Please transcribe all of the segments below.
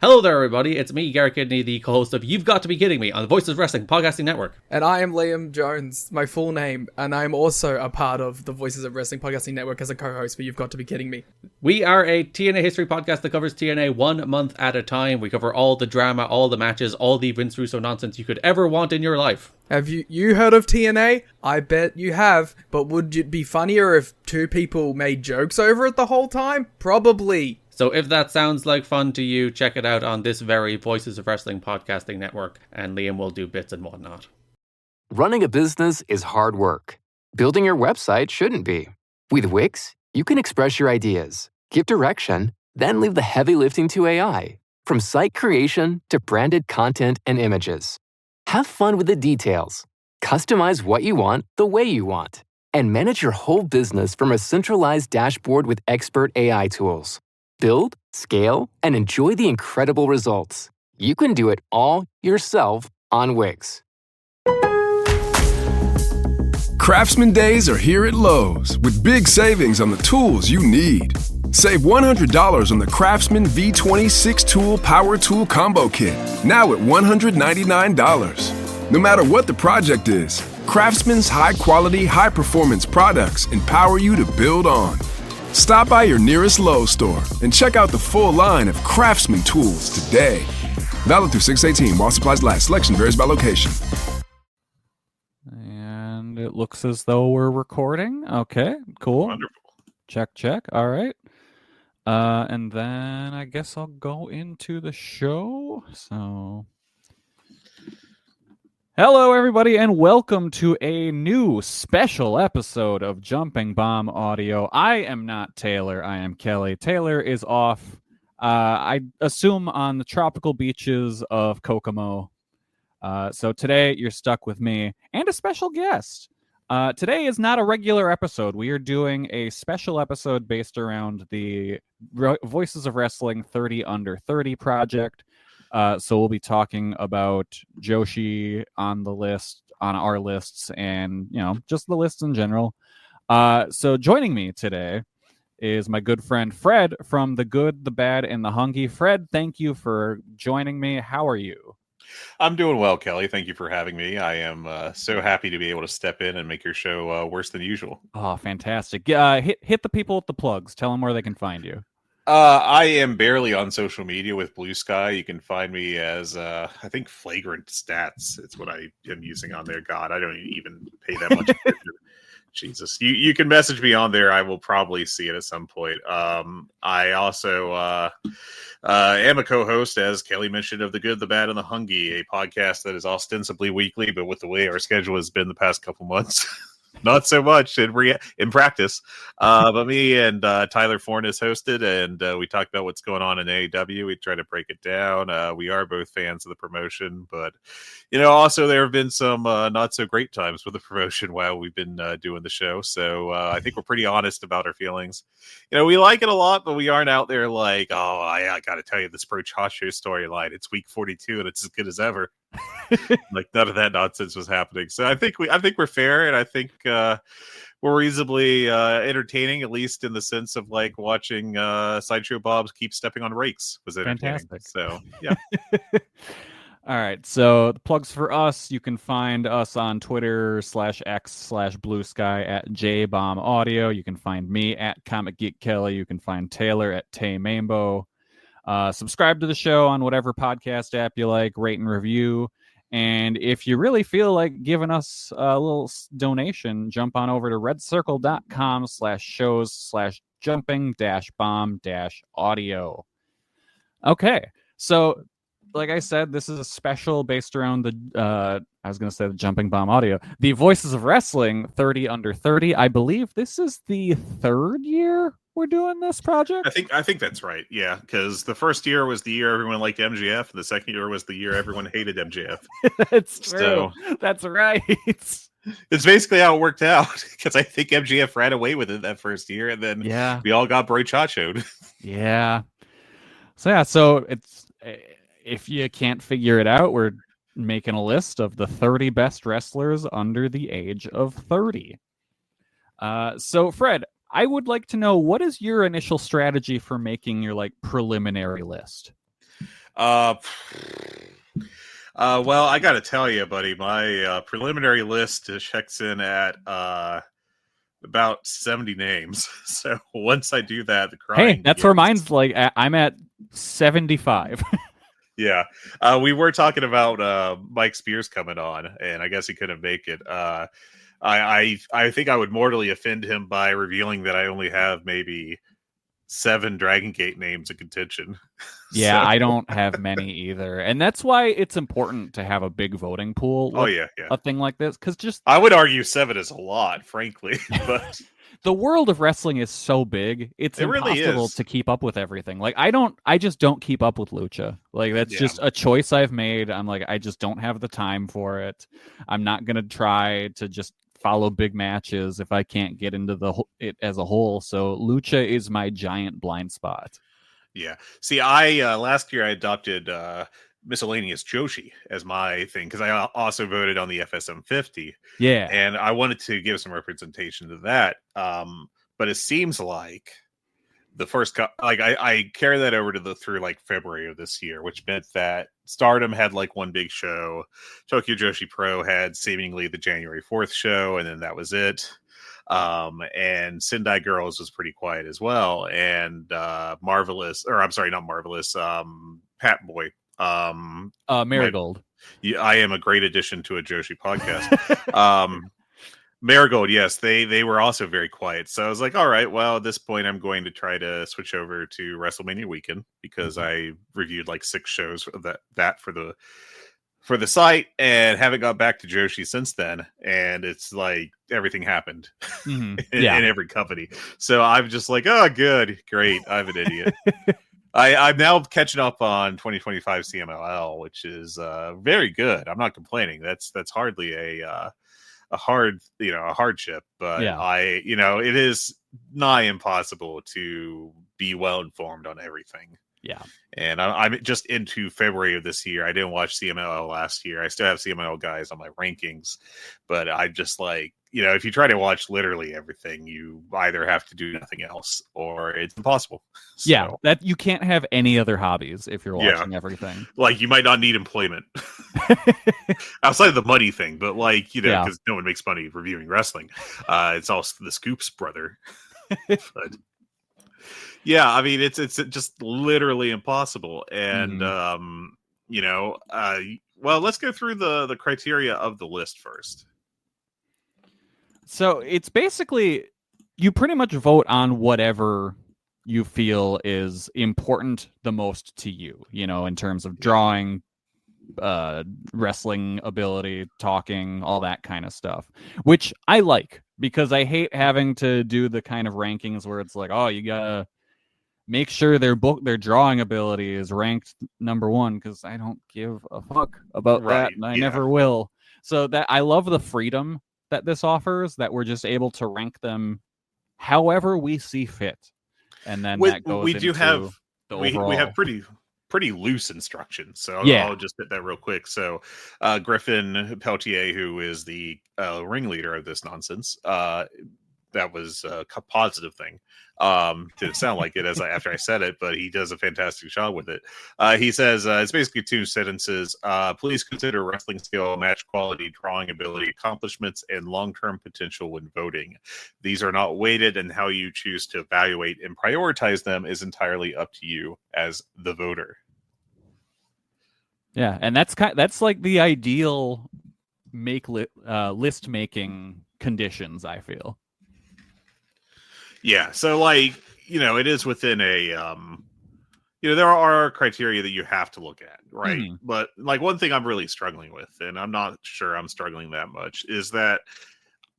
Hello there, everybody. It's me, Garrett Kidney, the co-host of You've Got to Be Kidding Me on the Voices of Wrestling Podcasting Network. And I am Liam Jones, my full name, and I'm also a part of the Voices of Wrestling Podcasting Network as a co-host for You've Got to Be Kidding Me. We are a TNA history podcast that covers TNA 1 month at a time. We cover all the drama, all the matches, all the Vince Russo nonsense you could ever want in your life. Have you heard of TNA? I bet you have, but would it be funnier if two people made jokes over it the whole time? Probably. So if that sounds like fun to you, check it out on this very Voices of Wrestling Podcasting Network, and Liam will do bits and whatnot. Running a business is hard work. Building your website shouldn't be. With Wix, you can express your ideas, give direction, then leave the heavy lifting to AI. From site creation to branded content and images. Have fun with the details. Customize what you want the way you want. And manage your whole business from a centralized dashboard with expert AI tools. Build, scale, and enjoy the incredible results. You can do it all yourself on Wix. Craftsman Days are here at Lowe's with big savings on the tools you need. Save $100 on the Craftsman V20 6-tool Power Tool Combo Kit, now at $199. No matter what the project is, Craftsman's high-quality, high-performance products empower you to build on. Stop by your nearest Lowe's store and check out the full line of Craftsman tools today. Valid through 6/18 while supplies last. Selection varies by location. And it looks as though we're recording. Okay, cool. Wonderful. Check. All right. And then I guess I'll go into the show. So, hello, everybody, and welcome to a new special episode of Jumping Bomb Audio. I am not Taylor. I am Kelly. Taylor is off, I assume, on the tropical beaches of Kokomo. So today you're stuck with me and a special guest. Today is not a regular episode. We are doing a special episode based around the Voices of Wrestling 30 Under 30 project. So we'll be talking about Joshi on the list, on our lists, and, you know, just the lists in general. So joining me today is my good friend Fred from The Good, The Bad, and The Hungee. Fred, thank you for joining me. How are you? I'm doing well, Kelly. Thank you for having me. I am so happy to be able to step in and make your show worse than usual. Oh, fantastic. Hit the people with the plugs. Tell them where they can find you. I am barely on social media with Blue Sky. You can find me as, I think, Flagrant Stats. It's what I am using on there. God, I don't even pay that much attention. Jesus. You can message me on there. I will probably see it at some point. I also am a co-host, as Kelly mentioned, of The Good, The Bad, and The Hungee, a podcast that is ostensibly weekly, but with the way our schedule has been the past couple months, not so much in practice. But me and Tyler Fornes hosted, and we talked about what's going on in AEW. We try to break it down. We are both fans of the promotion, but, you know, also there have been some not so great times with the promotion while we've been doing the show. So I think we're pretty honest about our feelings. You know, we like it a lot, but we aren't out there like, oh, I got to tell you this Pro Chacho storyline. It's week 42 and it's as good as ever. Like, none of that nonsense was happening. So I think we're fair, and I think we're reasonably entertaining, at least in the sense of like watching Sideshow Bob's keep stepping on rakes was entertaining. Fantastic. So yeah. All right, so the plugs for us, you can find us on Twitter /X/Blue Sky at JBomb Audio. You can find me at Comic Geek Kelly. You can find Taylor at Tay Mambo. Subscribe to the show on whatever podcast app you like, rate and review. And if you really feel like giving us a little donation, jump on over to redcircle.com/shows/jumping-bomb-audio. Okay, so like I said, this is a special based around the, I was going to say the Jumping Bomb Audio, the Voices of Wrestling 30 Under 30. I believe this is the third year we're doing this project. I think that's right. Yeah, because the first year was the year everyone liked MJF, and the second year was the year everyone hated MJF. That's true. So, that's right. It's basically how it worked out, because I think MJF ran away with it that first year, and then we all got brochachoed. Yeah. So it's, if you can't figure it out, we're making a list of the 30 best wrestlers under the age of 30. So Fred, I would like to know, what is your initial strategy for making your like preliminary list? Uh, well, I got to tell you, buddy, my preliminary list checks in at about 70 names. So once I do that, the crying Hey, that's where begins. mine's like. I'm at 75. Yeah, we were talking about Mike Spears coming on, and I guess he couldn't make it. I think I would mortally offend him by revealing that I only have maybe 7 Dragon Gate names in contention. Yeah, So- I don't have many either, and that's why it's important to have a big voting pool. Oh with yeah, yeah. a thing like this, because just I would argue 7 is a lot, frankly, but the world of wrestling is so big, it's It really impossible is. to keep up with everything. Like I just don't keep up with lucha. Like that's Yeah. just a choice I've made. I'm like, I just don't have the time for it. I'm not gonna try to just follow big matches if I can't get into it as a whole. So lucha is my giant blind spot. yeah. See, I last year I adopted miscellaneous joshi as my thing because I also voted on the FSM 50. Yeah. And I wanted to give some representation to that. But it seems like the first I carried that over to through like February of this year, which meant that Stardom had like one big show, Tokyo Joshi Pro had seemingly the January 4th show, and then that was it. And Sendai Girls was pretty quiet as well, and Marvelous, or I'm sorry, not Marvelous, Pat Boy, Marigold. yeah, I am a great addition to a Joshi podcast. Marigold, yes, they were also very quiet. So I was like, all right, well, at this point, I'm going to try to switch over to WrestleMania weekend because I reviewed like 6 shows of that for the site and haven't got back to Joshi since then. And it's like everything happened Mhm. in Yeah. every company. So I'm just like, oh, good, great. I'm an idiot. I'm now catching up on 2025 CMLL, which is very good. I'm not complaining. That's hardly a hardship, but Yeah. it is nigh impossible to be well informed on everything. Yeah. And I'm just into February of this year. I didn't watch CMLL last year. I still have CMLL guys on my rankings, but I just like, if you try to watch literally everything, you either have to do nothing else or it's impossible. So, Yeah, that you can't have any other hobbies if you're Yeah. watching everything. like you might not need employment outside of the money thing, but like, Yeah. because no one makes money reviewing wrestling. It's all the Scoops brother. But yeah, I mean, it's just literally impossible. And, well, let's go through the criteria of the list first. So it's basically you pretty much vote on whatever you feel is important the most to you, in terms of drawing, wrestling ability, talking, all that kind of stuff, which I like because I hate having to do the kind of rankings where it's like, oh, you gotta make sure their drawing ability is ranked number 1 because I don't give a fuck about that, Right, and I yeah. never will. So that I love the freedom that this offers, that we're just able to rank them however we see fit, and then that goes we do into have the we overall. have pretty loose instructions, so Yeah. I'll just hit that real quick. So Griffin Peltier, who is the ringleader of this nonsense, that was a positive thing. Didn't sound like it after I said it, but he does a fantastic job with it. He says it's basically 2 sentences. Please consider wrestling skill, match quality, drawing ability, accomplishments, and long-term potential when voting. These are not weighted, and how you choose to evaluate and prioritize them is entirely up to you as the voter. Yeah, and that's like the ideal list making conditions, I feel. Yeah, so like, it is within a there are criteria that you have to look at, right? Mhm. But like one thing I'm really struggling with, and I'm not sure I'm struggling that much, is that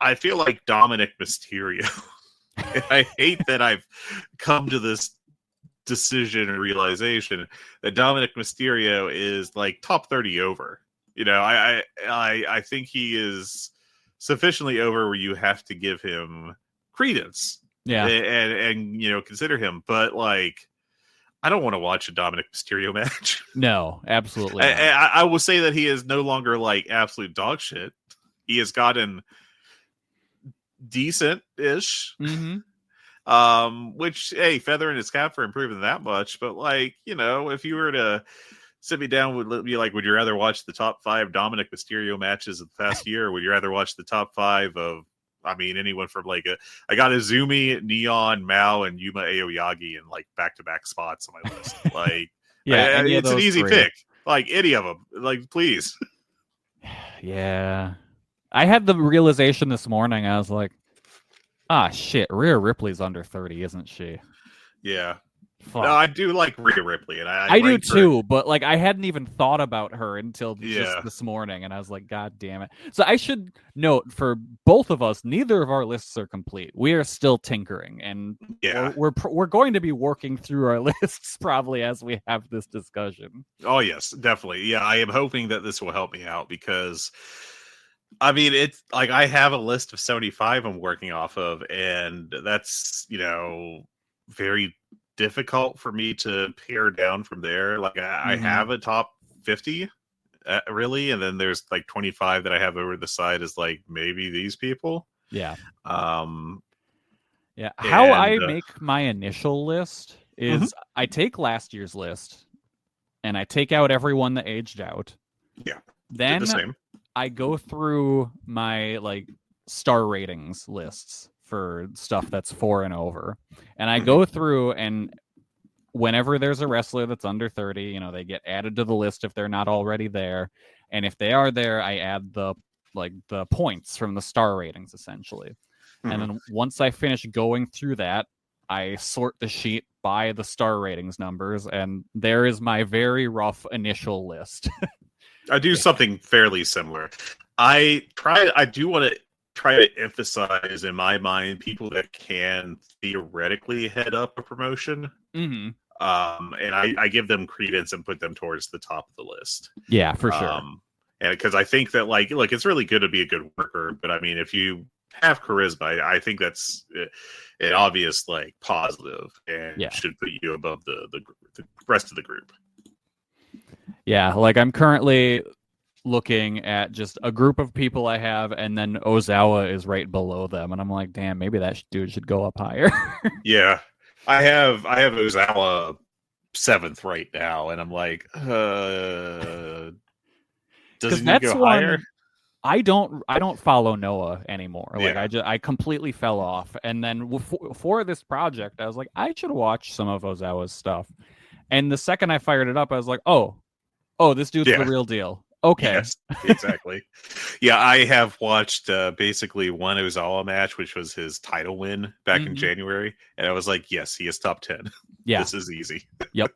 I feel like Dominic Mysterio. And I hate that I've come to this decision and realization that Dominic Mysterio is like top 30 over. I think he is sufficiently over where you have to give him credence. Yeah. And consider him, but like I don't want to watch a Dominic Mysterio match. No, absolutely not. I will say that he is no longer like absolute dog shit. He has gotten decent-ish. Mm-hmm. Which, hey, feather in his cap for improving that much. But like, if you were to sit me down, would be like, would you rather watch the top 5 Dominic Mysterio matches of the past year, or would you rather watch the top 5 of, I mean, anyone from like I got Izumi, Neon, Mao, and Yuma Aoyagi in like back-to-back spots on my list. Like, Yeah, it's an easy pick. Like any of them. Like, please. Yeah. I had the realization this morning. I was like, shit, Rhea Ripley's under 30, isn't she? Yeah. Fuck. No, I do like Rhea Ripley, and I do too, but like I hadn't even thought about her until just this morning, and I was like, God damn it. So I should note for both of us, neither of our lists are complete. We are still tinkering, and we're going to be working through our lists probably as we have this discussion. Oh yes, definitely. Yeah, I am hoping that this will help me out, because I mean, it's like I have a list of 75 I'm working off of, and that's, very difficult for me to pare down from there. Like I have a top 50 really, and then there's like 25 that I have over the side as like maybe these people. Yeah. How I make my initial list is I take last year's list and I take out everyone that aged out. Yeah. Then the same. I go through my like star ratings lists for stuff that's 4 and over. And I go through, and whenever there's a wrestler that's under 30, they get added to the list if they're not already there. And if they are there, I add the points from the star ratings, essentially. And then once I finish going through that, I sort the sheet by the star ratings numbers, and there is my very rough initial list. I do something fairly similar. I do want to try to emphasize in my mind people that can theoretically head up a promotion. And I give them credence and put them towards the top of the list. Yeah, for sure. And because I think that like it's really good to be a good worker, but I mean, if you have charisma, I think that's an obvious like positive, and should put you above the rest of the group. Yeah, like I'm currently looking at just a group of people I have, and then Ozawa is right below them, and I'm like, damn, maybe that dude should go up higher. Yeah, I have Ozawa 7th right now, and I'm like, does he need to go higher? I don't follow Noah anymore. Like I completely fell off, and then for this project, I was like, I should watch some of Ozawa's stuff, and the second I fired it up, I was like, oh, this dude's the real deal. Okay. Yes, exactly. Yeah, I have watched basically one Ozawa match, which was his title win back in January, and I was like, yes, he is top 10. Yeah. This is easy. Yep.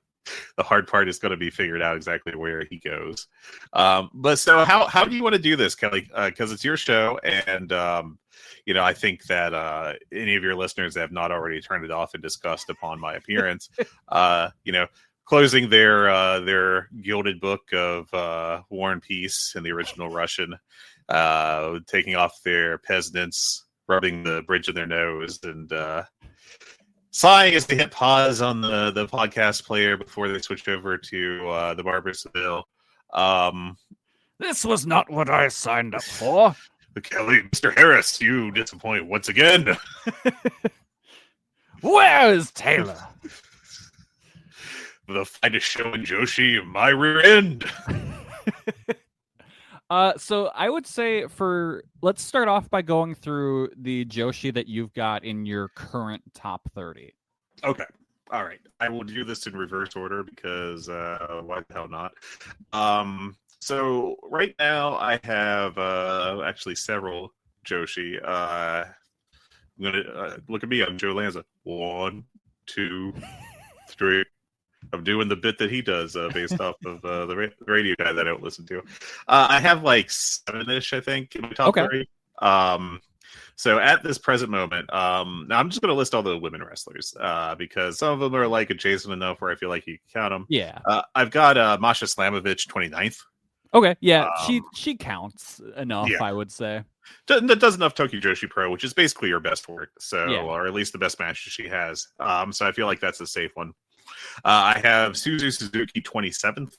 The hard part is going to be figured out exactly where he goes. But so how do you want to do this, Kelly? Because it's your show, and I think that any of your listeners that have not already turned it off in disgust upon my appearance, closing their gilded book of War and Peace in the original Russian, taking off their peasants, rubbing the bridge of their nose, and sighing as they hit pause on the podcast player before they switched over to the Barber Seville. This was not what I signed up for. Kelly, Mr. Harris, you disappoint once again. Where is Taylor? The finest show in Joshi, my rear end. So I would say let's start off by going through the Joshi that you've got in your current top 30. Okay. All right. I will do this in reverse order because why the hell not? So right now I have actually several Joshi. I'm gonna look at me. I'm Joe Lanza. 1, 2, 3. I'm doing the bit that he does based off of the radio guy that I don't listen to. I have like 7-ish, I think, in my top 30. So at this present moment, now I'm just going to list all the women wrestlers because some of them are like adjacent enough where I feel like you can count them. Yeah. I've got Masha Slamovich 29th. Okay, yeah, she counts enough, I would say. That does enough Tokyo Joshi Pro, which is basically her best work, or at least the best matches she has. So I feel like that's a safe one. I have Suzu Suzuki 27th.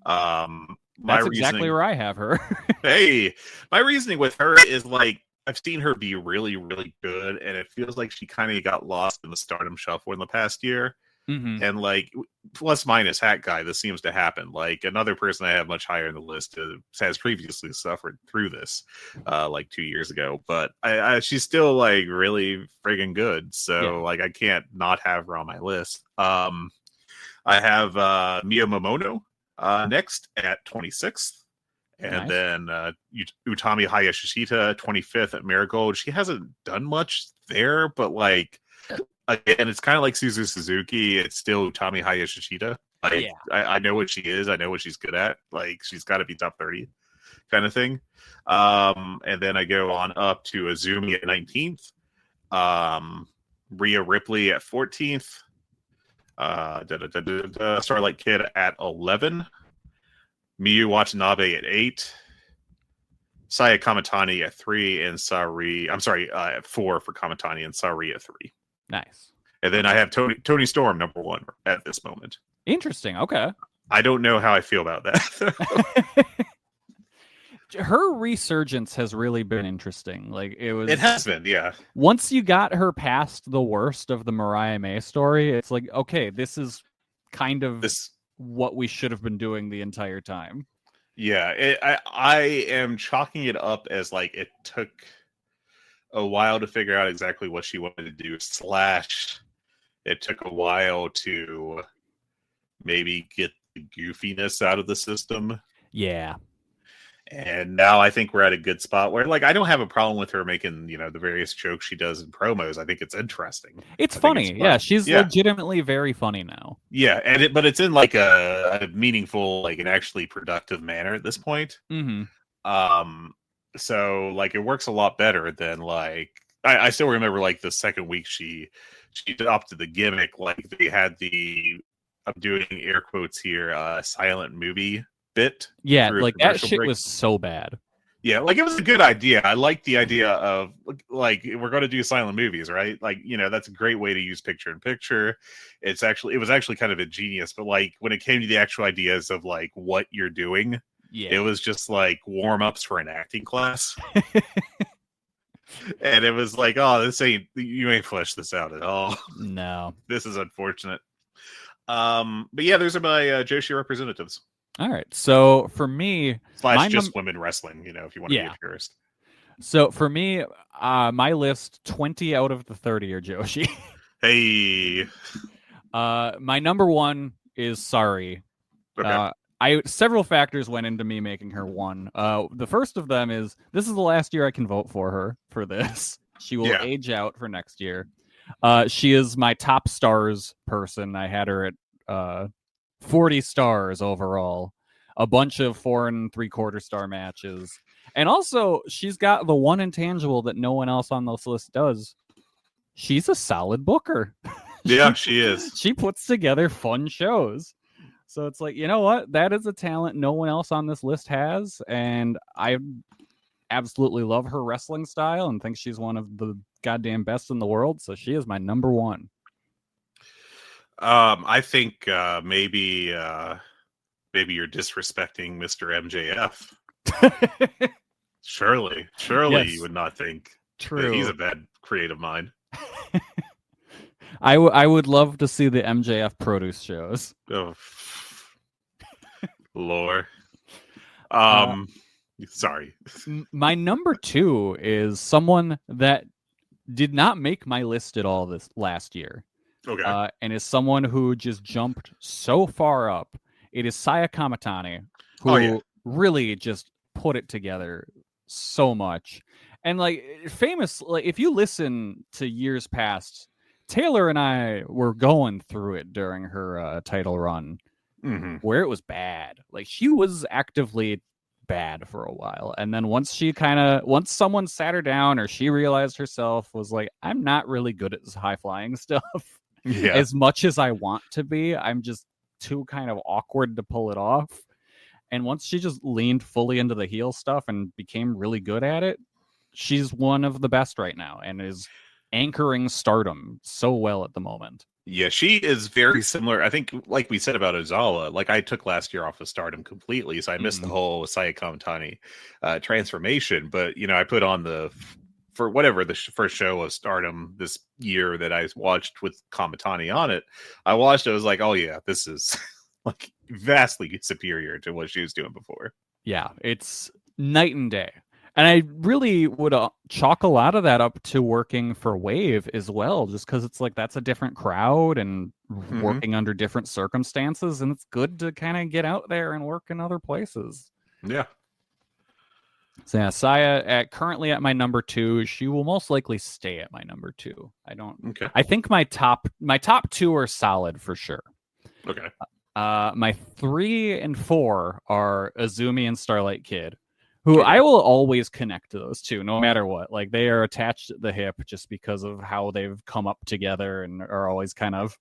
That's exactly where I have her. Hey, my reasoning with her is like I've seen her be really, really good, and it feels like she kind of got lost in the Stardom shuffle in the past year. Mhm. And like plus minus hat guy, this seems to happen. Like another person I have much higher in the list has previously suffered through this, like 2 years ago. But she's still like really friggin' good. So like I can't not have her on my list. I have Mio Momono next at 26th. And Nice. then Utami Hayashishita, 25th at Marigold. She hasn't done much there, but like again, it's kind of like Suzu Suzuki. It's still Utami Hayashishita. Like I know what she is. I know what she's good at. Like she's got to be top 30 kind of thing. And then I go on up to Azumi at 19th. Rhea Ripley at 14th. Starlight Kid at 11. Miyu Watanabe at 8, Saya Kamatani at 3, and at 4 for Kamatani and Sari at 3. Nice. And then I have Tony Storm number 1 at this moment. Interesting. Okay. I don't know how I feel about that. Her resurgence has really been interesting. Like it has been, yeah. Once you got her past the worst of the Mariah May story, it's like, okay, this is kind of what we should have been doing the entire time. Yeah, I am chalking it up as like it took a while to figure out exactly what she wanted to do, / it took a while to maybe get the goofiness out of the system. Yeah. And now I think we're at a good spot where, like, I don't have a problem with her making, the various jokes she does in promos. I think it's interesting. It's funny. She's legitimately very funny now. Yeah, but it's in like a meaningful, like an actually productive manner at this point. Mm-hmm. So like it works a lot better than like I still remember like the second week she adopted the gimmick. Like they had I'm doing air quotes here, silent movie bit. Yeah, like that shit was so bad. Yeah, like it was a good idea. I like the idea of like we're going to do silent movies, right? Like, that's a great way to use picture in picture. It was actually kind of ingenious, but like when it came to the actual ideas of like what you're doing, it was just like warm-ups for an acting class. And it was like, oh, you ain't fleshed this out at all. No. This is unfortunate. But yeah, those are my Joshi representatives. All right. So for me, / just women wrestling, if you want to be a purist. So for me, my list, 20 out of the 30 are Joshi. Hey. My number 1 is Sari. Okay. Several factors went into me making her 1. The first of them is this is the last year I can vote for her for this. She will age out for next year. She is my top stars person. I had her at 40 stars overall, a bunch of 4 3/4 star matches, and also she's got the one intangible that no one else on this list does. She's a solid booker. Yeah, she is. She puts together fun shows. So it's like, you know what? That is a talent no one else on this list has, and I absolutely love her wrestling style and think she's one of the goddamn best in the world. So she is my number 1. I think maybe you're disrespecting Mr. MJF. Surely yes. You would not think. True. He's a bad creative mind. I would love to see the MJF produce shows. Oh, lore. Sorry. My number 2 is someone that did not make my list at all this last year. Okay. And is someone who just jumped so far up. It is Saya Kamatani, who really just put it together so much. And like famous, like if you listen to years past, Taylor and I were going through it during her title run, where it was bad. Like she was actively bad for a while, and then once someone sat her down or she realized herself, was like, I'm not really good at this high flying stuff. As much as I want to be, I'm just too kind of awkward to pull it off. And once she just leaned fully into the heel stuff and became really good at it, she's one of the best right now and is anchoring Stardom so well at the moment. Yeah, she is very similar. I think, like we said about Ozawa, like I took last year off of Stardom completely, so I missed the whole Saya Kamatani transformation. But, I put on the for whatever the first show of Stardom this year that I watched with Kamatani on it, I was like, oh yeah, this is like vastly superior to what she was doing before. Yeah, it's night and day. And I really would chalk a lot of that up to working for Wave as well, just because it's like that's a different crowd and working under different circumstances, and it's good to kind of get out there and work in other places. Yeah. So yeah, Saya currently at my number 2. She will most likely stay at my number 2. Okay. I think my top 2 are solid for sure. Okay. My 3 and 4 are Azumi and Starlight Kid, who I will always connect to those two, no matter what. Like, they are attached at the hip just because of how they've come up together and are always kind of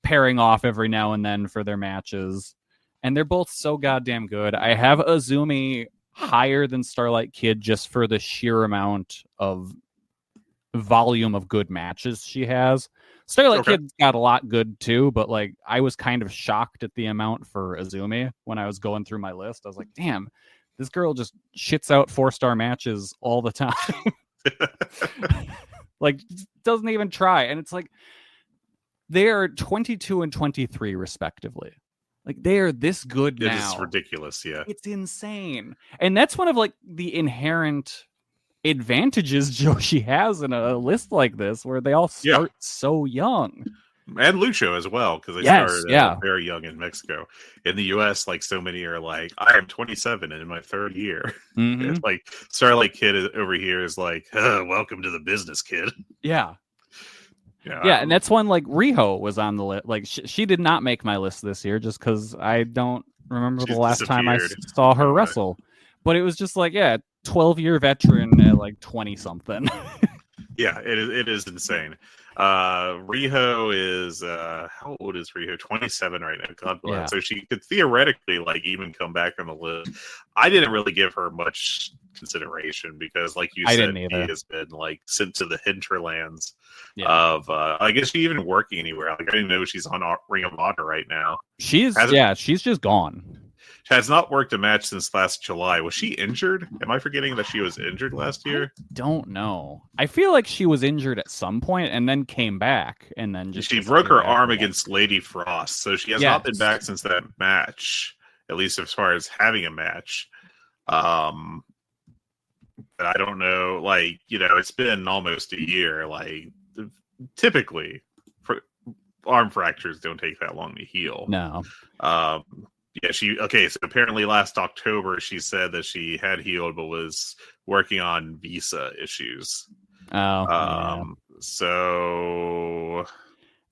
pairing off every now and then for their matches. And they're both so goddamn good. I have Azumi higher than Starlight Kid just for the sheer amount of volume of good matches she has. Starlight Kid's got a lot good too, but like I was kind of shocked at the amount for Azumi when I was going through my list. I was like, damn, this girl just shits out 4-star matches all the time. Like, doesn't even try. And it's like, they are 22 and 23 respectively. Like, they are this good now. It is ridiculous, yeah. It's insane. And that's one of like the inherent advantages Joshi has in a list like this, where they all start so young. And Lucho as well, because they started very young in Mexico. In the US, like, so many are like, I am 27 and in my 3rd year. It's like Starlight Kid over here is like, welcome to the business, kid. Yeah, and that's when like Riho was on the list. Like, she did not make my list this year, just because I don't remember the last time I saw her wrestle. But it was just like, 12-year veteran at like 20-something. Yeah, it is insane. Riho is how old is Riho? 27 right now. God bless. Yeah. So she could theoretically like even come back on the list. I didn't really give her much consideration because, like you said, he has been like sent to the hinterlands of. I guess she even working anywhere. Like, I didn't know she's on Ring of Honor right now. She's just gone. Has not worked a match since last July. Was she injured? Am I forgetting that she was injured last year? I don't know. I feel like she was injured at some point and then came back and then just... She broke her arm against Lady Frost, so she has not been back since that match, at least as far as having a match. But I don't know, like, it's been almost a year. Like, typically, arm fractures don't take that long to heal. No. Yeah, so apparently last October she said that she had healed but was working on visa issues. So,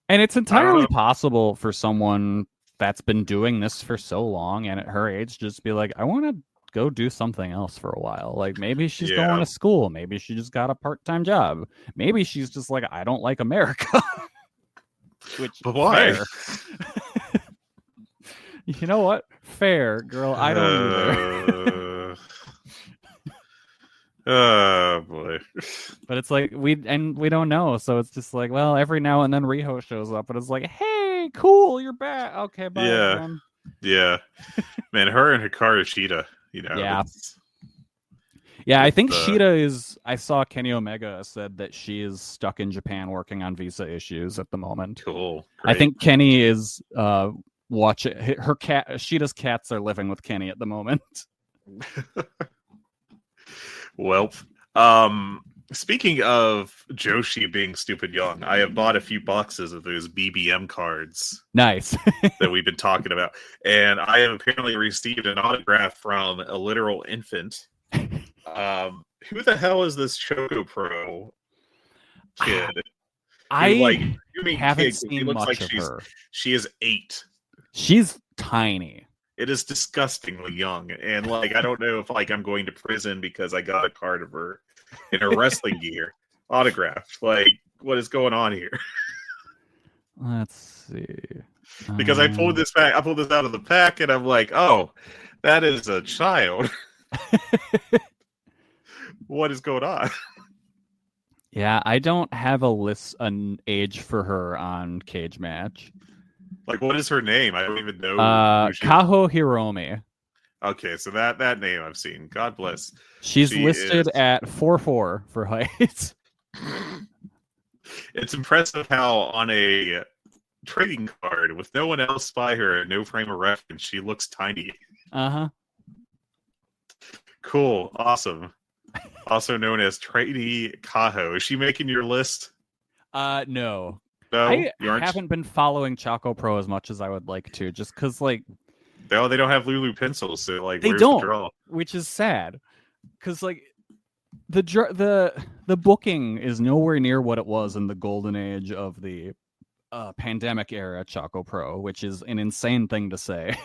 and it's entirely possible for someone that's been doing this for so long and at her age just be like, I want to go do something else for a while. Like, maybe she's going to school, maybe she just got a part-time job, maybe she's just like, I don't like America. But why? You know what? Fair, girl. I don't either. Oh boy. But it's like we don't know, so it's just like, well, every now and then Riho shows up and it's like, hey, cool, you're back. Okay, bye. Man. Yeah. Man, her and Hikaru Shida, Yeah. Yeah, I think Shida is. I saw Kenny Omega said that she is stuck in Japan working on visa issues at the moment. Cool. Great. I think Kenny is her cat. Shida's cats are living with Kenny at the moment. Well, speaking of Joshi being stupid young, I have bought a few boxes of those BBM cards. Nice. That we've been talking about, and I have apparently received an autograph from a literal infant. Who the hell is this Choco Pro kid? I haven't seen much of her. She is 8. She's tiny. It is disgustingly young, and like, I don't know if like I'm going to prison because I got a card of her in her wrestling gear autographed. Like, what is going on here? Let's see. Because I pulled this out of the pack, and I'm like, oh, that is a child. What is going on? Yeah, I don't have an age for her on Cage Match. Like, what is her name? I don't even know. Kaho Hiromi. Okay, so that name I've seen. God bless. She's She listed is- at 4'4" for height. It's impressive how on a trading card with no one else by her, no frame of reference, she looks tiny. Uh-huh. Cool, awesome. Also known as Trainee Kaho. Is she making your list? No. No, I you aren't. haven't been following Choco Pro as much as I would like to, just because, like, No, they don't have Lulu pencils, so like, they where's don't, the draw? which is sad. Because, like, the booking is nowhere near what it was in the golden age of the pandemic era Choco Pro, which is an insane thing to say.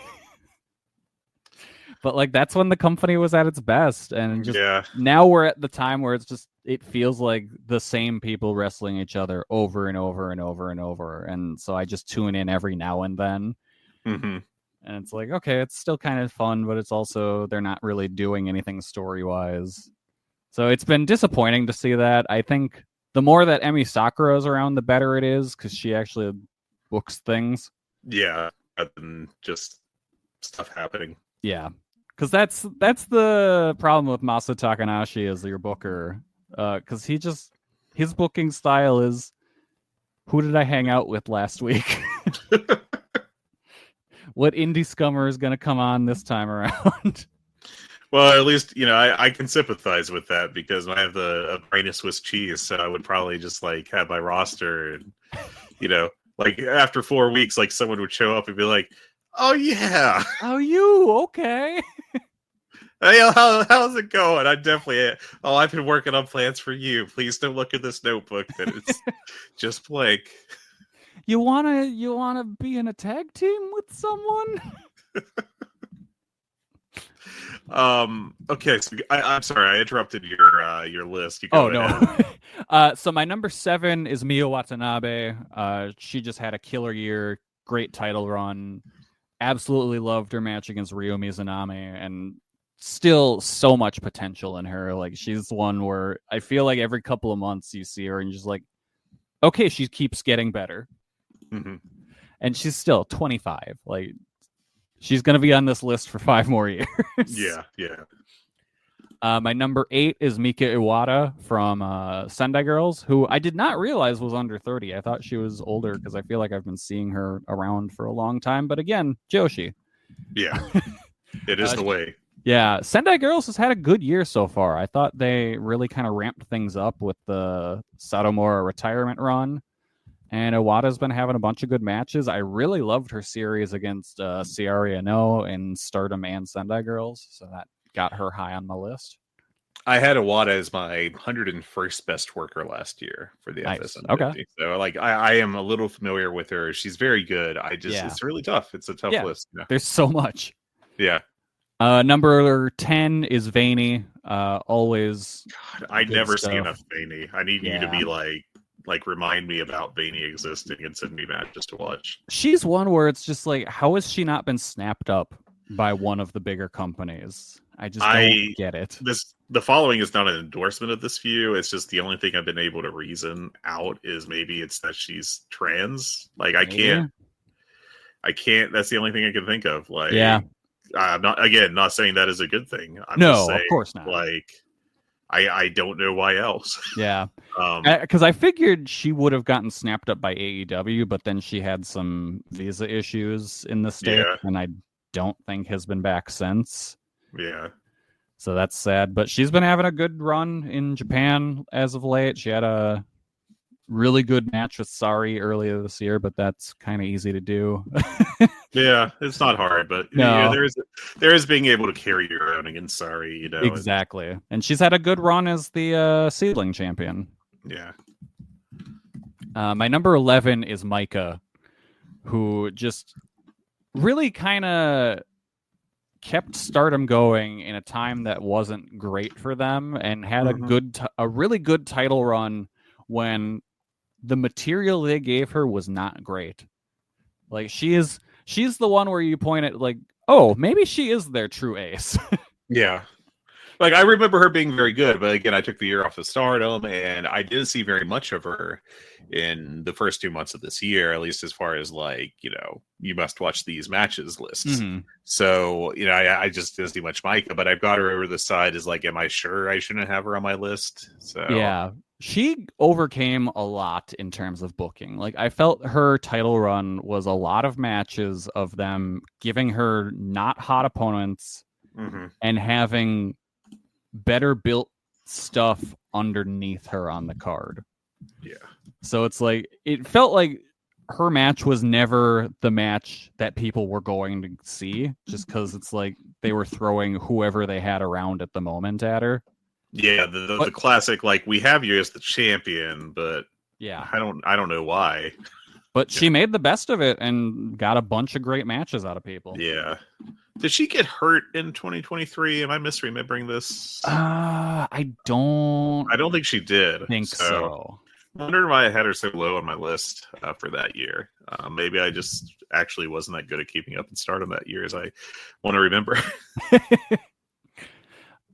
But like that's when the company was at its best, and just now we're at the time where it feels like the same people wrestling each other over and over and over and over, and so I just tune in every now and then. Mm-hmm. And it's like, okay, it's still kind of fun, but it's also they're not really doing anything story wise. So it's been disappointing to see that. I think the more that Emi Sakura is around, the better it is because she actually books things. Yeah, rather than just stuff happening. Yeah, because that's the problem with Masa Takanashi as your booker. Because his booking style is, who did I hang out with last week? What indie scummer is going to come on this time around? Well, at least, I can sympathize with that because I have a brain of Swiss cheese, so I would probably just like have my roster and, like after 4 weeks, like someone would show up and be like, "Oh yeah, oh you okay? Hey, how's it going?" I definitely, I've been working on plans for you. Please don't look at this notebook that it's just blank. You wanna be in a tag team with someone? Okay, so I'm sorry I interrupted your list. You go ahead. No. So my number 7 is Mio Watanabe. She just had a killer year, great title run. Absolutely loved her match against Ryo Mizunami, and still so much potential in her. Like she's one where I feel like every couple of months you see her and you're just like, okay, she keeps getting better. Mm-hmm. And she's still 25. Like she's going to be on this list for 5 more years. Yeah. My number 8 is Mika Iwata from Sendai Girls, who I did not realize was under 30. I thought she was older because I feel like I've been seeing her around for a long time. But again, Joshi. Yeah, it is the way. Yeah, Sendai Girls has had a good year so far. I thought they really kind of ramped things up with the Satomura retirement run. And Iwata's been having a bunch of good matches. I really loved her series against Ciara Ino in Stardom and Sendai Girls. So that got her high on my list. I had Iwata as my 101st best worker last year for the FSM 50. Okay. So like I am a little familiar with her. She's very good. It's really tough. It's a tough list. Yeah. There's so much. Yeah. Number 10 is Vaney. Always. God, I never see enough Vaney. I need you to be like remind me about Vaney existing and send me matches to watch. She's one where it's just like, how has she not been snapped up by one of the bigger companies? I just don't get it. The following is not an endorsement of this view. It's just the only thing I've been able to reason out is maybe it's that she's trans. Like I can't. That's the only thing I can think of. Like, I'm not saying that is a good thing. I'm just saying, of course not. Like, I don't know why else. Yeah. Because I figured she would have gotten snapped up by AEW, but then she had some visa issues in the state, and I don't think has been back since. Yeah. So that's sad. But she's been having a good run in Japan as of late. She had a really good match with Sari earlier this year, but that's kind of easy to do. Yeah, it's not hard, but there is being able to carry your own against Sari, Exactly. And she's had a good run as the Seedling champion. Yeah. My number 11 is Micah, who just really kind of kept Stardom going in a time that wasn't great for them, and had a really good title run when the material they gave her was not great. Like she's the one where you point at like, oh, maybe she is their true ace. Yeah. Like, I remember her being very good, but again, I took the year off of Stardom, and I didn't see very much of her in the first 2 months of this year, at least as far as, like, you must watch these matches lists. Mm-hmm. So, I just didn't see much Micah, but I've got her over the side as, like, am I sure I shouldn't have her on my list? So Yeah. She overcame a lot in terms of booking. Like, I felt her title run was a lot of matches of them giving her not hot opponents and having better built stuff underneath her on the card. Yeah. So it's like, it felt like her match was never the match that people were going to see, just because it's like they were throwing whoever they had around at the moment at her. Yeah, the classic, like, we have you as the champion, but yeah, I don't know why. But she made the best of it and got a bunch of great matches out of people. Yeah. Did she get hurt in 2023? Am I misremembering this? I don't think she did. think so. I wonder why I had her so low on my list for that year. Maybe I just actually wasn't that good at keeping up in Stardom that year as I want to remember.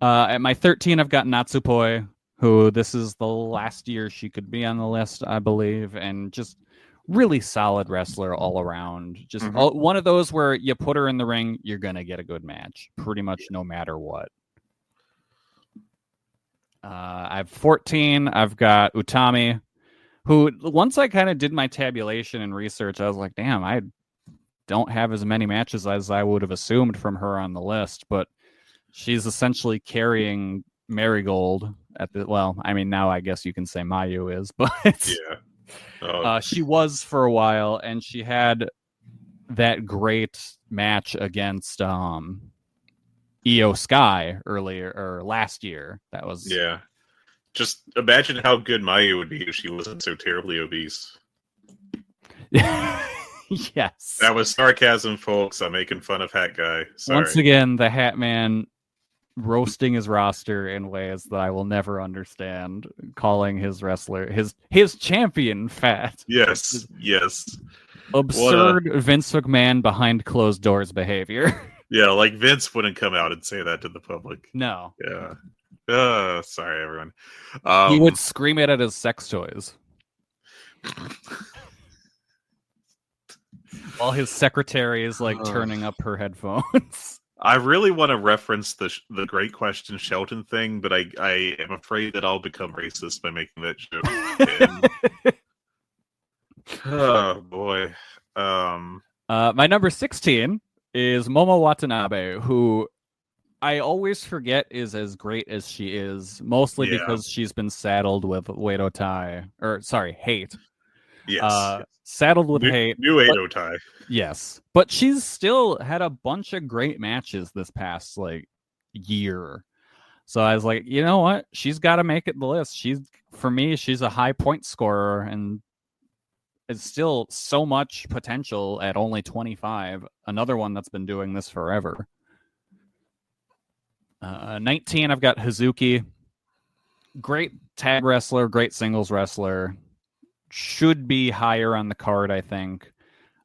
At my 13, I've got Natsupoi, who this is the last year she could be on the list, I believe, and just really solid wrestler all around. Just one of those where you put her in the ring, you're going to get a good match, pretty much no matter what. I have 14. I've got Utami, who once I kind of did my tabulation and research, I was like, damn, I don't have as many matches as I would have assumed from her on the list, but she's essentially carrying Marigold at the, well, I mean, now I guess you can say Mayu is, but she was for a while, and she had that great match against Io Sky earlier or last year. That was Just imagine how good Mayu would be if she wasn't so terribly obese. Yes. That was sarcasm, folks. I'm making fun of Hat Guy. Sorry. Once again, the Hat Man roasting his roster in ways that I will never understand, calling his wrestler his champion fat. Yes. Absurd Vince McMahon behind closed doors behavior. Yeah, like Vince wouldn't come out and say that to the public. No. Yeah. Sorry, everyone. He would scream it at his sex toys. While his secretary is like turning up her headphones. I really want to reference the Great Question Shelton thing, but I am afraid that I'll become racist by making that joke. Oh boy. My number 16 is Momo Watanabe, who I always forget is as great as she is, mostly because she's been saddled with hate. Yes. Saddled with hate. New Edo Tai. Yes. But she's still had a bunch of great matches this past year. So I was like, you know what? She's got to make it the list. For me, she's a high point scorer, and it's still so much potential at only 25. Another one that's been doing this forever. 19, I've got Hazuki. Great tag wrestler, great singles wrestler. Should be higher on the card, I think.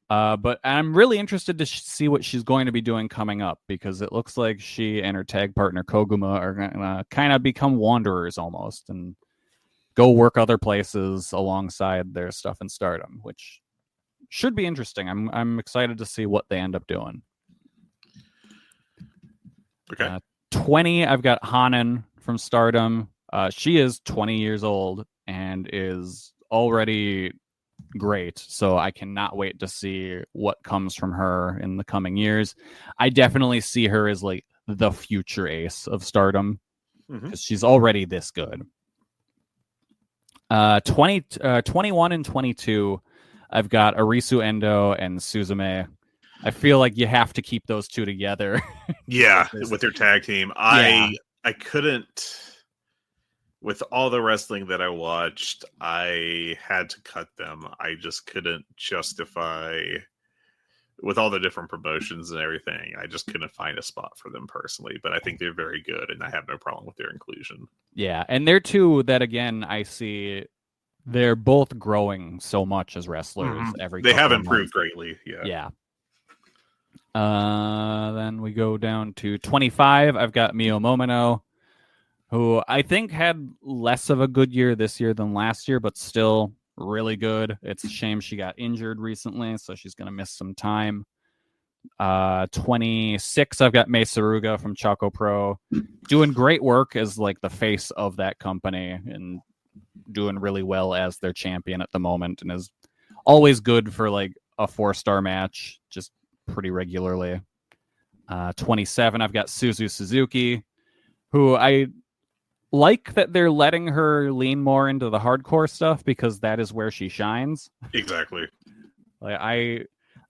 But I'm really interested to see what she's going to be doing coming up, because it looks like she and her tag partner Koguma are going to kind of become wanderers almost and go work other places alongside their stuff in Stardom, which should be interesting. I'm excited to see what they end up doing. Okay. 20, I've got Hanan from Stardom. She is 20 years old and is already great, so I cannot wait to see what comes from her in the coming years. I definitely see her as like the future ace of Stardom, because she's already this good. 21 and 22, I've got Arisu Endo and Suzume. I feel like you have to keep those two together. Yeah, with their tag team. I couldn't. With all the wrestling that I watched, I had to cut them. I just couldn't justify, with all the different promotions and everything, I just couldn't find a spot for them personally. But I think they're very good, and I have no problem with their inclusion. Yeah, and they're two that, again, I see they're both growing so much as wrestlers. They have improved greatly. Yeah. Then we go down to 25. I've got Mio Momino. who I think had less of a good year this year than last year, but still really good. It's a shame she got injured recently, so she's going to miss some time. 26, I've got Mei Saruga from Choco Pro, doing great work as like the face of that company and doing really well as their champion at the moment, and is always good for like a 4-star match, just pretty regularly. 27, I've got Suzu Suzuki, who I like that they're letting her lean more into the hardcore stuff because that is where she shines. Exactly. Like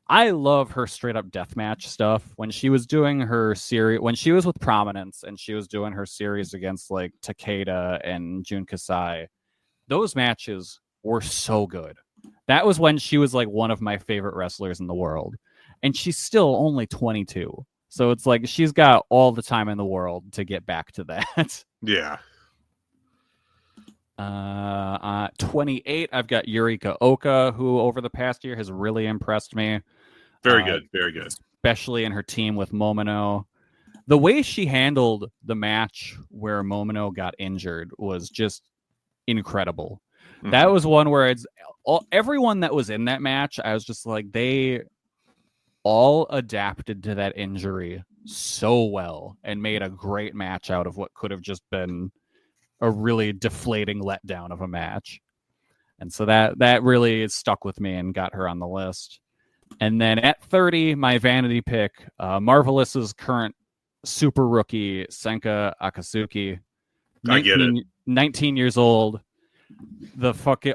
I love her straight up deathmatch stuff. When she was doing her series, when she was with Prominence and she was doing her series against like Takeda and Jun Kasai, those matches were so good. That was when she was like one of my favorite wrestlers in the world. And she's still only 22. So it's like she's got all the time in the world to get back to that. Yeah. 28, I've got Yurika Oka, who over the past year has really impressed me. Very good. Very good. Especially in her team with Momino. The way she handled the match where Momino got injured was just incredible. Mm-hmm. That was one where everyone that was in that match, I was just like, they all adapted to that injury so well and made a great match out of what could have just been a really deflating letdown of a match. And so that really stuck with me and got her on the list. And then at 30, my vanity pick, Marvelous's current super rookie, Senka Akatsuki. I get it. 19 years old.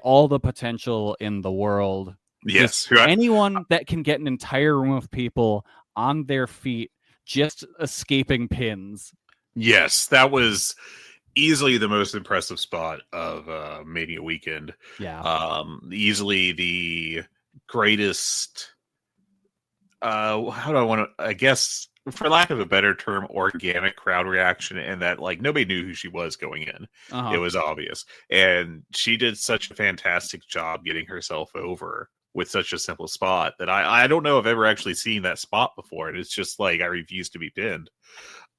All the potential in the world. Yes. Anyone that can get an entire room of people on their feet just escaping pins. Yes, that was easily the most impressive spot of Mania weekend. Yeah. Easily the greatest how do I want to, I guess, for lack of a better term, organic crowd reaction, and that like nobody knew who she was going in. Uh-huh. It was obvious. And she did such a fantastic job getting herself over with such a simple spot that I don't know if I've ever actually seen that spot before. And it's just like I refuse to be pinned.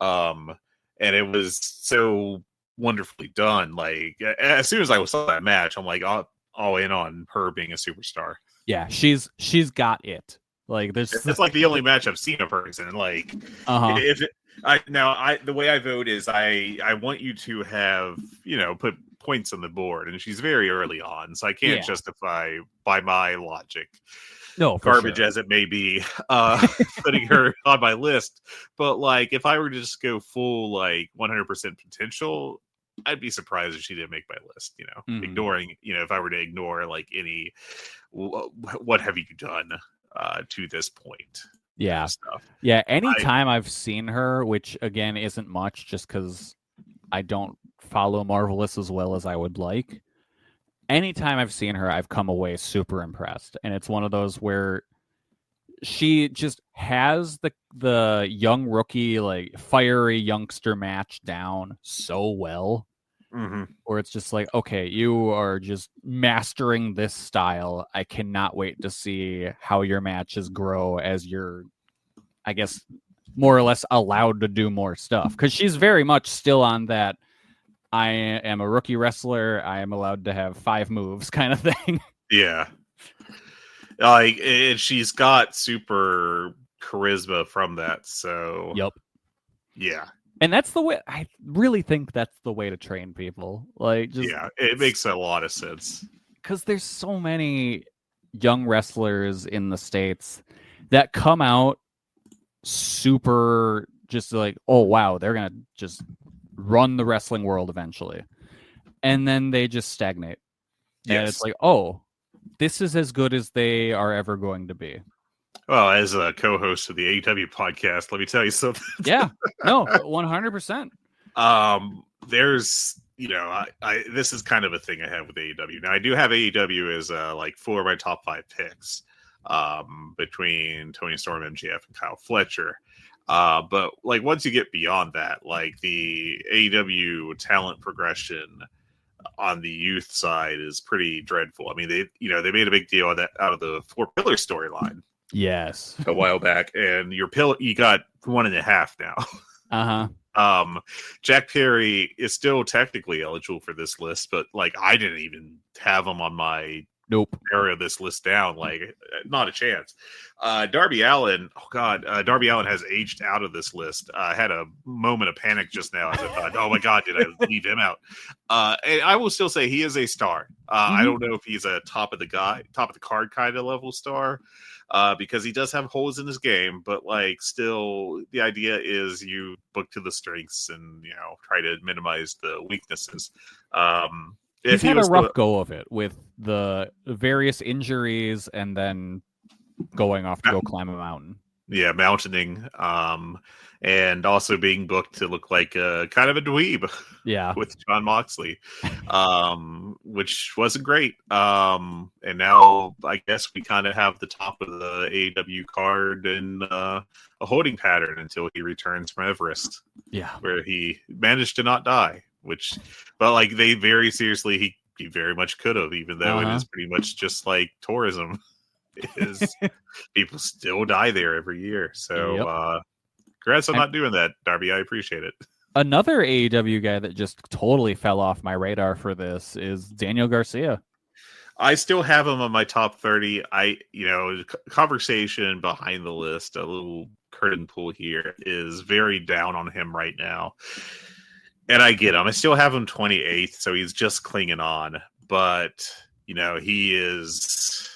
And it was so wonderfully done. Like as soon as I saw that match, I'm like all in on her being a superstar. Yeah, she's got it. Like it's like the only match I've seen of hers, and like the way I vote is I want you to have put points on the board, and she's very early on, so I can't justify by my logic. No, garbage as it may be, putting her on my list. But like, if I were to just go full like 100% potential, I'd be surprised if she didn't make my list. Ignoring if I were to ignore like any what have you done to this point. Yeah. Stuff. Yeah. Anytime I've seen her, which again isn't much just because I don't follow Marvelous as well as I would like. Anytime I've seen her, I've come away super impressed. And it's one of those where she just has the young rookie, like fiery youngster match down so well. Mm-hmm. Or it's just like, okay, you are just mastering this style. I cannot wait to see how your matches grow as you're, I guess, more or less allowed to do more stuff. Because she's very much still on that I am a rookie wrestler, I am allowed to have 5 moves kind of thing. Yeah. Like, and she's got super charisma from that, so... Yep. Yeah. And that's the way, I really think that's the way to train people. Like, just, yeah, it makes a lot of sense. Because there's so many young wrestlers in the States that come out super just like, oh, wow, they're going to just run the wrestling world eventually. And then they just stagnate. Yes. And it's like, oh, this is as good as they are ever going to be. Well, as a co-host of the AEW podcast, let me tell you something. Yeah, no, 100%. There's, I this is kind of a thing I have with AEW. Now, I do have AEW as like 4 of my top 5 picks between Tony Storm, MJF, and Kyle Fletcher. But like once you get beyond that, like the AEW talent progression on the youth side is pretty dreadful. I mean, they made a big deal of that out of the 4 Pillar storyline. Yes, a while back, and you got 1.5 now. Jack Perry is still technically eligible for this list, but like I didn't even have him on my area of this list down. Like, not a chance. Darby Allin, Darby Allin has aged out of this list. I had a moment of panic just now as I thought, oh my God, did I leave him out? And I will still say he is a star. I don't know if he's a top of the card kind of level star. Because he does have holes in his game, but like still the idea is you book to the strengths and, you know, try to minimize the weaknesses. He's had a rough go of it with the various injuries and then going off to go climb a mountain. Yeah, mountaining. And also being booked to look like kind of a dweeb. Yeah. With Jon Moxley. Which wasn't great. And now I guess we kind of have the top of the AEW card in a holding pattern until he returns from Everest. Yeah. Where he managed to not die. But like they very seriously, he very much could have, even though it is pretty much just like tourism. People still die there every year. So congrats on not doing that, Darby. I appreciate it. Another AEW guy that just totally fell off my radar for this is Daniel Garcia. I still have him on my top 30. Conversation behind the list, a little curtain pull here, is very down on him right now. And I get him. I still have him 28th, so he's just clinging on. But, you know, he is...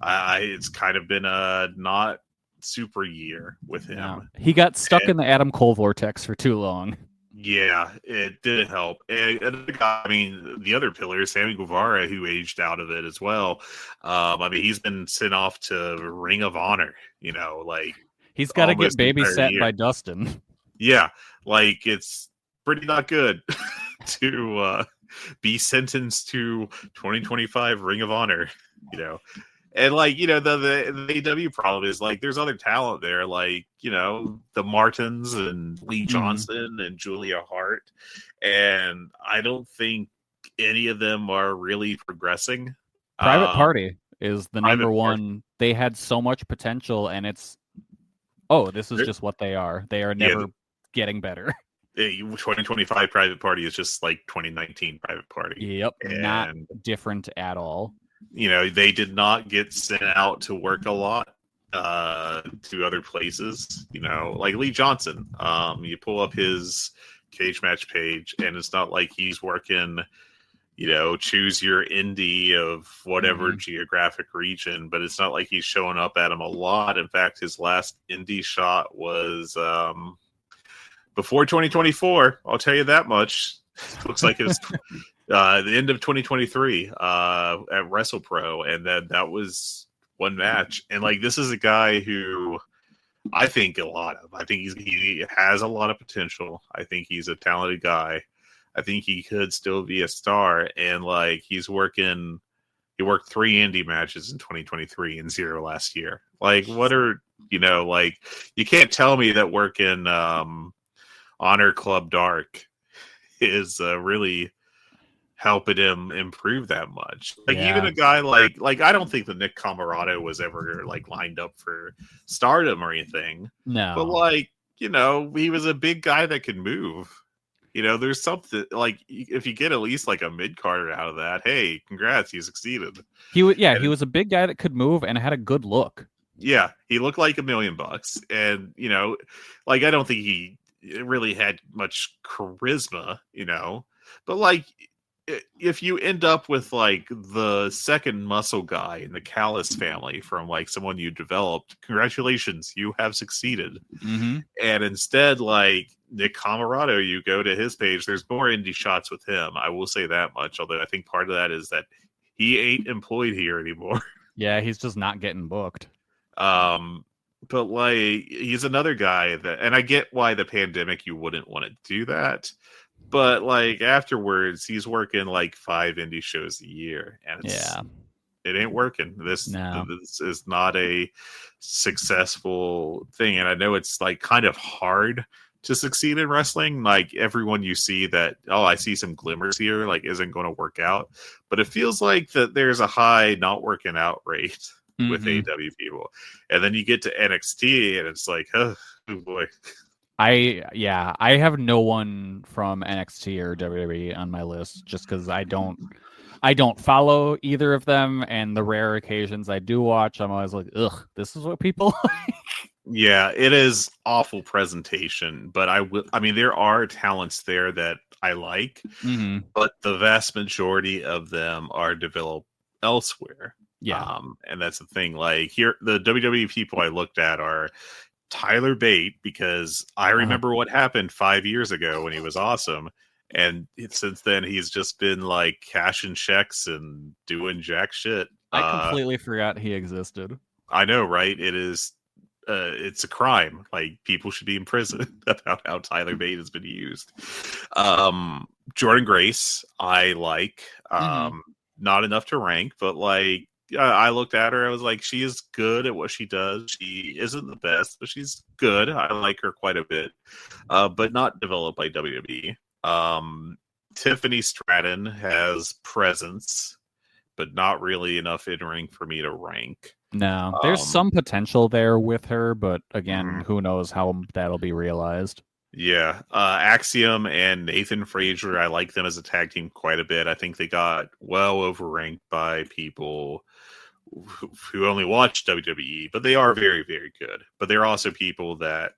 it's kind of been a not super year with him. No. He got stuck in the Adam Cole vortex for too long. Yeah, it didn't help. And the guy, the other pillar, Sammy Guevara, who aged out of it as well. He's been sent off to Ring of Honor. You know, like he's got to get babysat by Dustin. Yeah, like it's pretty not good to be sentenced to 2025 Ring of Honor. You know. And like, you know, the AW problem is like there's other talent there, like, you know, the Martins and Lee Johnson and Julia Hart. And I don't think any of them are really progressing. Private Party is the number one. They had so much potential, and this is just what they are. They are never getting better. 2025 Private Party is just like 2019 Private Party. Yep. Not different at all. You know, they did not get sent out to work a lot to other places. You know, like Lee Johnson. You pull up his cage match page, and it's not like he's working, you know, choose your indie of whatever geographic region, but it's not like he's showing up at him a lot. In fact, his last indie shot was before 2024. I'll tell you that much. Looks like it's the end of 2023 at WrestlePro, and that was one match. And like, this is a guy who I think a lot of. I think he has a lot of potential. I think he's a talented guy. I think he could still be a star. And like, he worked 3 indie matches in 2023 and 0 last year. Like, what are, you know, like, you can't tell me that working Honor Club Dark is really helping him improve that much. Like, even a guy like I don't think that Nick Camarado was ever like lined up for stardom or anything. No. But like, you know, he was a big guy that could move. You know, there's something like, if you get at least like a mid-carder out of that, hey, congrats, you succeeded. He was a big guy that could move and had a good look. Yeah, he looked like $1 million, and you know, like, I don't think he really had much charisma, you know, but like, if you end up with like the second muscle guy in the Callis family from like someone you developed, congratulations, you have succeeded. And instead, like Nick Camarado, you go to his page, there's more indie shots with him. I will say that much, although I think part of that is that he ain't employed here anymore. Yeah, he's just not getting booked. But like, he's another guy that, and I get why the pandemic you wouldn't want to do that, but like afterwards he's working like 5 indie shows a year, and it ain't working. This is not a successful thing. And I know it's like kind of hard to succeed in wrestling. Like, everyone you see that, I see some glimmers here, like, isn't going to work out, but it feels like that there's a high not working out rate with AEW people. And then you get to NXT and it's like, oh boy. I have no one from NXT or WWE on my list just because I don't follow either of them, and the rare occasions I do watch, I'm always like, ugh, this is what people like. Yeah, it is awful presentation, but I mean, there are talents there that I like, but the vast majority of them are developed elsewhere. Yeah. And that's the thing. Like here, the WWE people I looked at are Tyler Bate, because I remember what happened 5 years ago when he was awesome. And since then, he's just been like cashing checks and doing jack shit. I completely forgot he existed. I know, right? It's a crime. Like, people should be in prison about how Tyler Bate has been used. Jordan Grace, I like. Not enough to rank, but like, I looked at her. I was like, she is good at what she does. She isn't the best, but she's good. I like her quite a bit, but not developed by WWE. Tiffany Stratton has presence, but not really enough in ring for me to rank. No, there's some potential there with her, but again, who knows how that'll be realized. Yeah, Axiom and Nathan Frazier, I like them as a tag team quite a bit. I think they got well overranked by people who only watch WWE, but they are very, very good. But they're also people that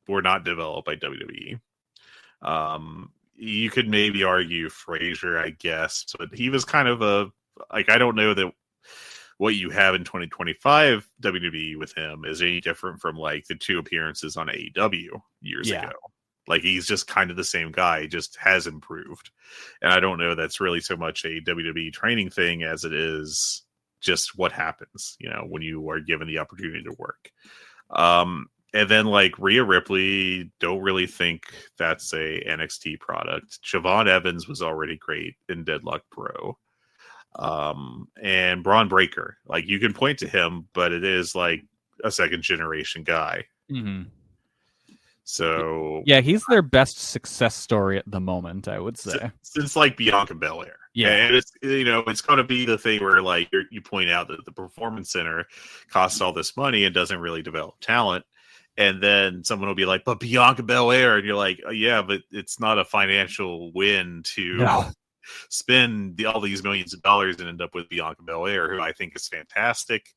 were not developed by WWE. You could maybe argue Frazier, I guess, but he was kind of I don't know that what you have in 2025 WWE with him is any different from like the 2 appearances on AEW years ago. Like, he's just kind of the same guy, he just has improved. And I don't know that's really so much a WWE training thing as it is just what happens, when you are given the opportunity to work. And then like Rhea Ripley, don't really think that's a NXT product. Siobhan Evans was already great in Deadlock Pro. And Braun Breaker, like, you can point to him, but it is like a second generation guy. So yeah, he's their best success story at the moment, I would say, since like Bianca Belair. Yeah, and it's it's going to be the thing where like you point out that the Performance Center costs all this money and doesn't really develop talent, and then someone will be like, "But Bianca Belair," and you're like, oh, "Yeah, but it's not a financial win to." Spend all these millions of dollars and end up with Bianca Belair, who I think is fantastic,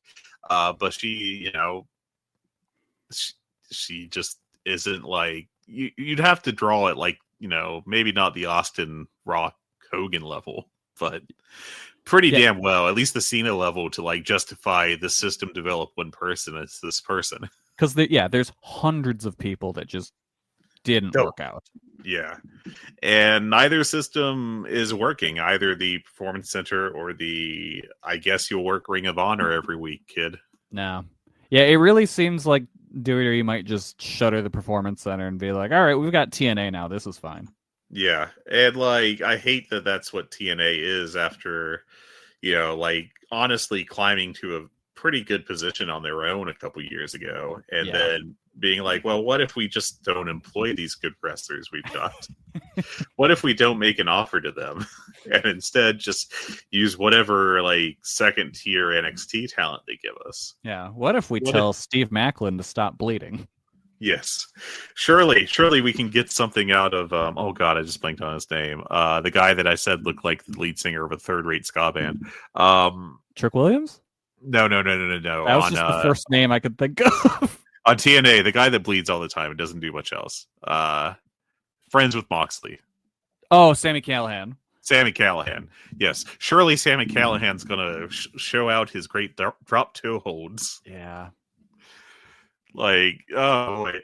but she, she just isn't like you'd have to draw it like maybe not the Austin Rock Hogan level, but pretty damn well, at least the Cena level, to like justify the system develop one person. It's this person, because there's hundreds of people that just didn't work out. Yeah, and neither system is working. Either the Performance Center or the, I guess you'll work Ring of Honor every week, kid. No. Yeah, it really seems like WWE might just shutter the Performance Center and be like, all right, we've got TNA now. This is fine. Yeah, and like, I hate that that's what TNA is after, like, honestly climbing to a pretty good position on their own a couple years ago, and then being like, well, what if we just don't employ these good wrestlers we've got? What if we don't make an offer to them and instead just use whatever like second tier NXT talent they give us? Yeah. What if we tell Steve Macklin to stop bleeding? Yes, surely we can get something out of oh god, I just blanked on his name. The guy that I said looked like the lead singer of a third-rate ska band. Trick Williams? No. That was just the first name I could think of. On TNA, the guy that bleeds all the time and doesn't do much else. Friends with Moxley. Oh, Sami Callihan. Sami Callihan. Yes. Surely Sami Callihan's going to show out his great drop toe holds. Yeah. Like, oh, wait.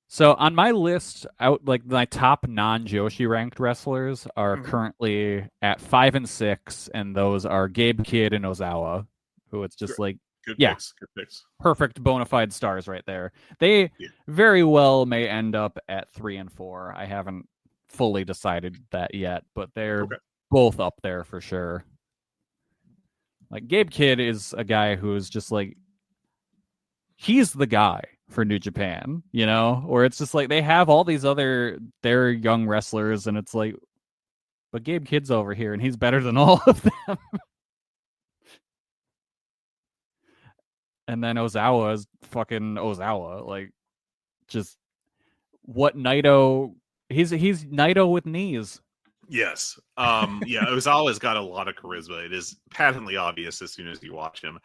So on my list, like my top non-Joshi ranked wrestlers are currently at 5 and 6, and those are Gabe Kidd and Ozawa, who it's just like, good picks. Perfect bona fide stars right there. They very well may end up at 3 and 4. I haven't fully decided that yet, but they're both up there for sure. Like, Gabe Kidd is a guy who's just like, he's the guy for New Japan, or it's just like they have all these their young wrestlers, and it's like, but Gabe Kidd's over here and he's better than all of them. And then Ozawa is fucking Ozawa. Like, just what Naito. He's Naito with knees. Yes. Yeah, Ozawa's got a lot of charisma. It is patently obvious as soon as you watch him.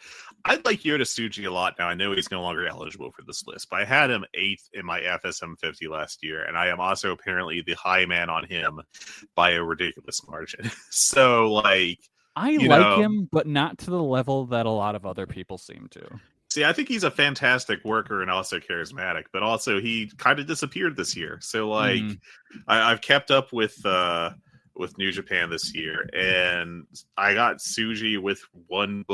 I like Yota Tsuji a lot now. I know he's no longer eligible for this list, but I had him 8th in my FSM 50 last year, and I am also apparently the high man on him by a ridiculous margin. So, like, I like him, but not to the level that a lot of other people seem to. See, I think he's a fantastic worker and also charismatic, but also he kind of disappeared this year. So, like, I've kept up with New Japan this year, and I got Tsuji with one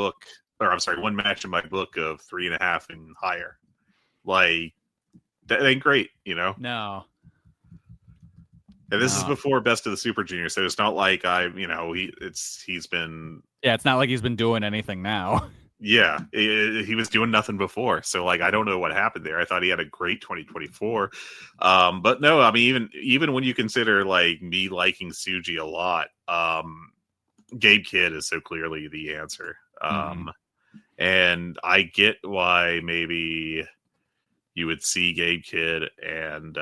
match in my book of 3.5 and higher. Like, that ain't great, you know? No. And this is before Best of the Super Junior, so it's not like he's been. Yeah, it's not like he's been doing anything now. Yeah, he was doing nothing before, so like I don't know what happened there. I thought he had a great 2024, but no, I mean even when you consider like me liking Tsuji a lot, Gabe Kidd is so clearly the answer, and I get why maybe you would see Gabe Kidd and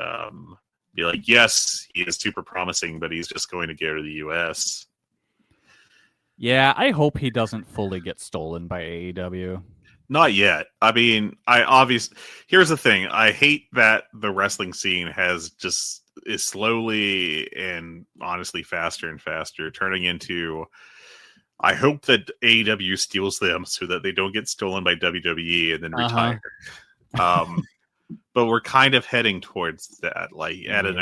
be like, yes, he is super promising, but he's just going to go to the U.S. Yeah, I hope he doesn't fully get stolen by AEW. Not yet. I mean, here's the thing. I hate that the wrestling scene is slowly and honestly faster and faster turning into. I hope that AEW steals them so that they don't get stolen by WWE and then retire. But we're kind of heading towards that, like at an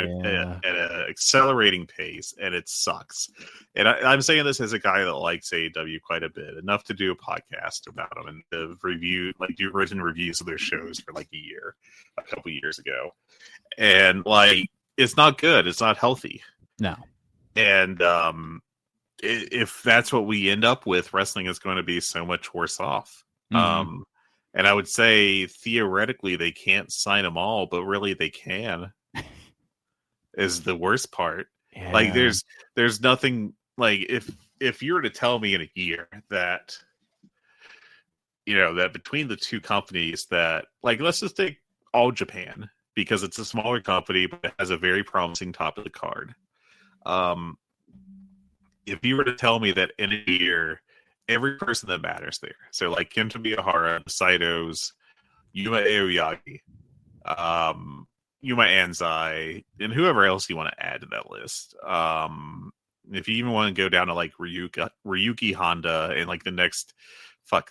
accelerating pace, and it sucks. And I'm saying this as a guy that likes AEW quite a bit, enough to do a podcast about them and to do written reviews of their shows for like a couple years ago. And like, it's not good. It's not healthy. No. And if that's what we end up with, wrestling is going to be so much worse off. And I would say theoretically they can't sign them all, but really they can. Is the worst part. Yeah. Like there's nothing like if you were to tell me in a year that that between the two companies that like let's just take All Japan because it's a smaller company but it has a very promising top of the card. If you were to tell me that in a year every person that matters there. So like Kenta Miyahara, Saitos, Yuma Aoyagi, Yuma Anzai, and whoever else you want to add to that list. If you even want to go down to like Ryuki Honda and like the next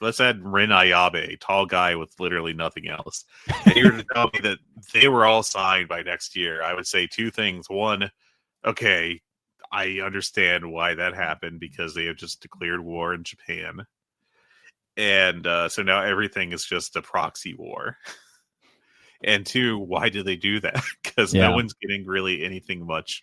let's add Rin Ayabe, tall guy with literally nothing else. And you were to tell me that they were all signed by next year, I would say two things. One, okay, I understand why that happened because they have just declared war in Japan. And so now everything is just a proxy war. And two, why did they do that? Because no one's getting really anything much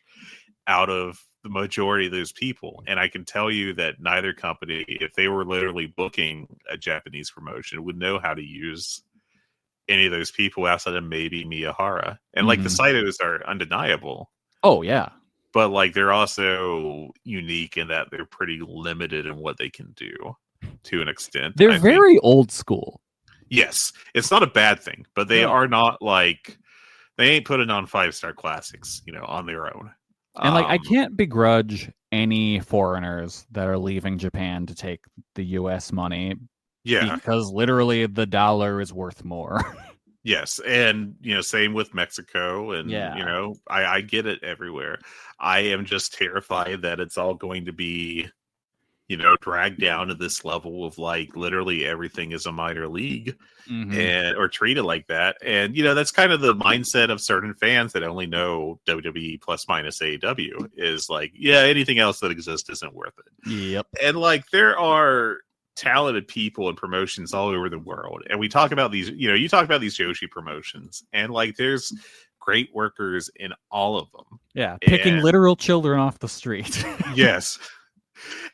out of the majority of those people. And I can tell you that neither company, if they were literally booking a Japanese promotion, would know how to use any of those people outside of maybe Miyahara. And like the Saitos are undeniable. Oh, yeah. But like they're also unique in that they're pretty limited in what they can do to an extent. They're very old school. Yes, it's not a bad thing, but they are not like they ain't putting on 5-star classics, on their own. And like I can't begrudge any foreigners that are leaving Japan to take the U.S. money. Yeah, because literally the dollar is worth more. Yes, and same with Mexico, and I get it everywhere. I am just terrified that it's all going to be, dragged down to this level of like literally everything is a minor league, or treated like that. And that's kind of the mindset of certain fans that only know WWE plus minus AEW is like, yeah, anything else that exists isn't worth it. Yep, and like there are talented people and promotions all over the world, and we talk about these you talk about these joshi promotions, and like there's great workers in all of them, picking literal children off the street. Yes.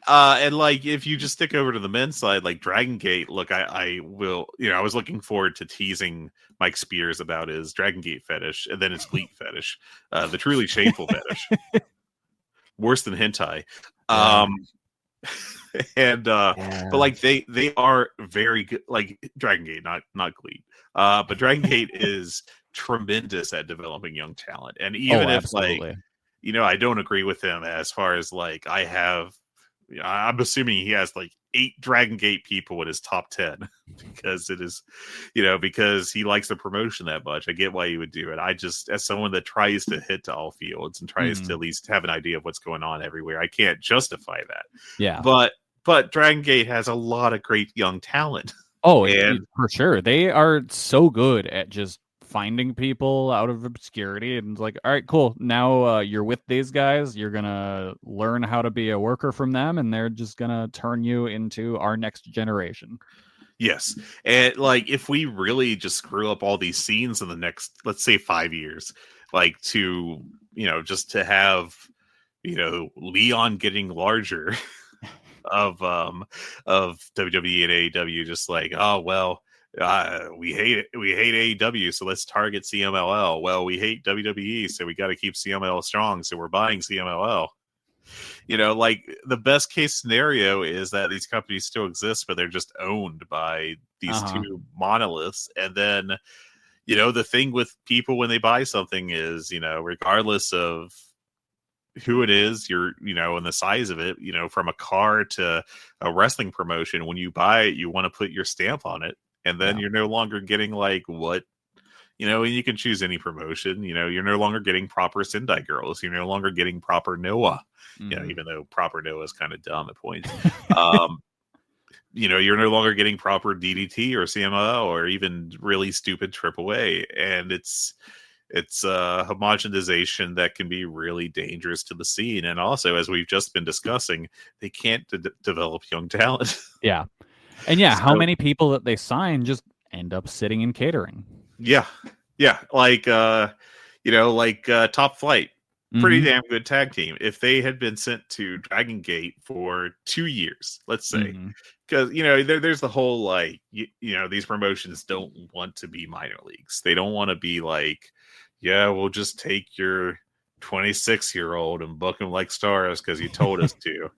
And like if you just stick over to the men's side, like Dragon Gate, look, I will I was looking forward to teasing Mike Spears about his Dragon Gate fetish and then his cleat fetish, the truly shameful fetish, worse than hentai. And but like they are very good, like Dragon Gate, not Glee, but Dragon Gate is tremendous at developing young talent. And even if absolutely. like, I don't agree with him as far as like I'm assuming he has like 8 Dragon Gate people in his top 10 because it is, because he likes the promotion that much. I get why you would do it. I just, as someone that tries to hit to all fields and tries to at least have an idea of what's going on everywhere, I can't justify that. Yeah. But Dragon Gate has a lot of great young talent. Oh, for sure. They are so good at just finding people out of obscurity, and it's like, all right, cool. Now you're with these guys. You're gonna learn how to be a worker from them, and they're just gonna turn you into our next generation. Yes, and like if we really just screw up all these scenes in the next, let's say, 5 years, like to just to have Leon getting larger of WWE and AEW, just like, oh well. We hate it. We hate AEW, so let's target CMLL. Well, we hate WWE, so we got to keep CMLL strong, so we're buying CMLL. Like the best case scenario is that these companies still exist, but they're just owned by these two monoliths. And then, the thing with people when they buy something is, regardless of who it is, and the size of it, from a car to a wrestling promotion, when you buy it, you want to put your stamp on it. And then you're no longer getting like what, and you can choose any promotion, you're no longer getting proper Sendai girls. You're no longer getting proper Noah, even though proper Noah is kind of dumb at points. You're no longer getting proper DDT or CMLL or even really stupid AAA. And it's a homogenization that can be really dangerous to the scene. And also, as we've just been discussing, they can't develop young talent. Yeah. And how many people that they sign just end up sitting in catering? Yeah. Like, Top Flight, pretty damn good tag team. If they had been sent to Dragon Gate for 2 years, let's say, because, there's the whole, like, these promotions don't want to be minor leagues. They don't want to be like, yeah, we'll just take your 26-year-old and book him like stars because you told us to.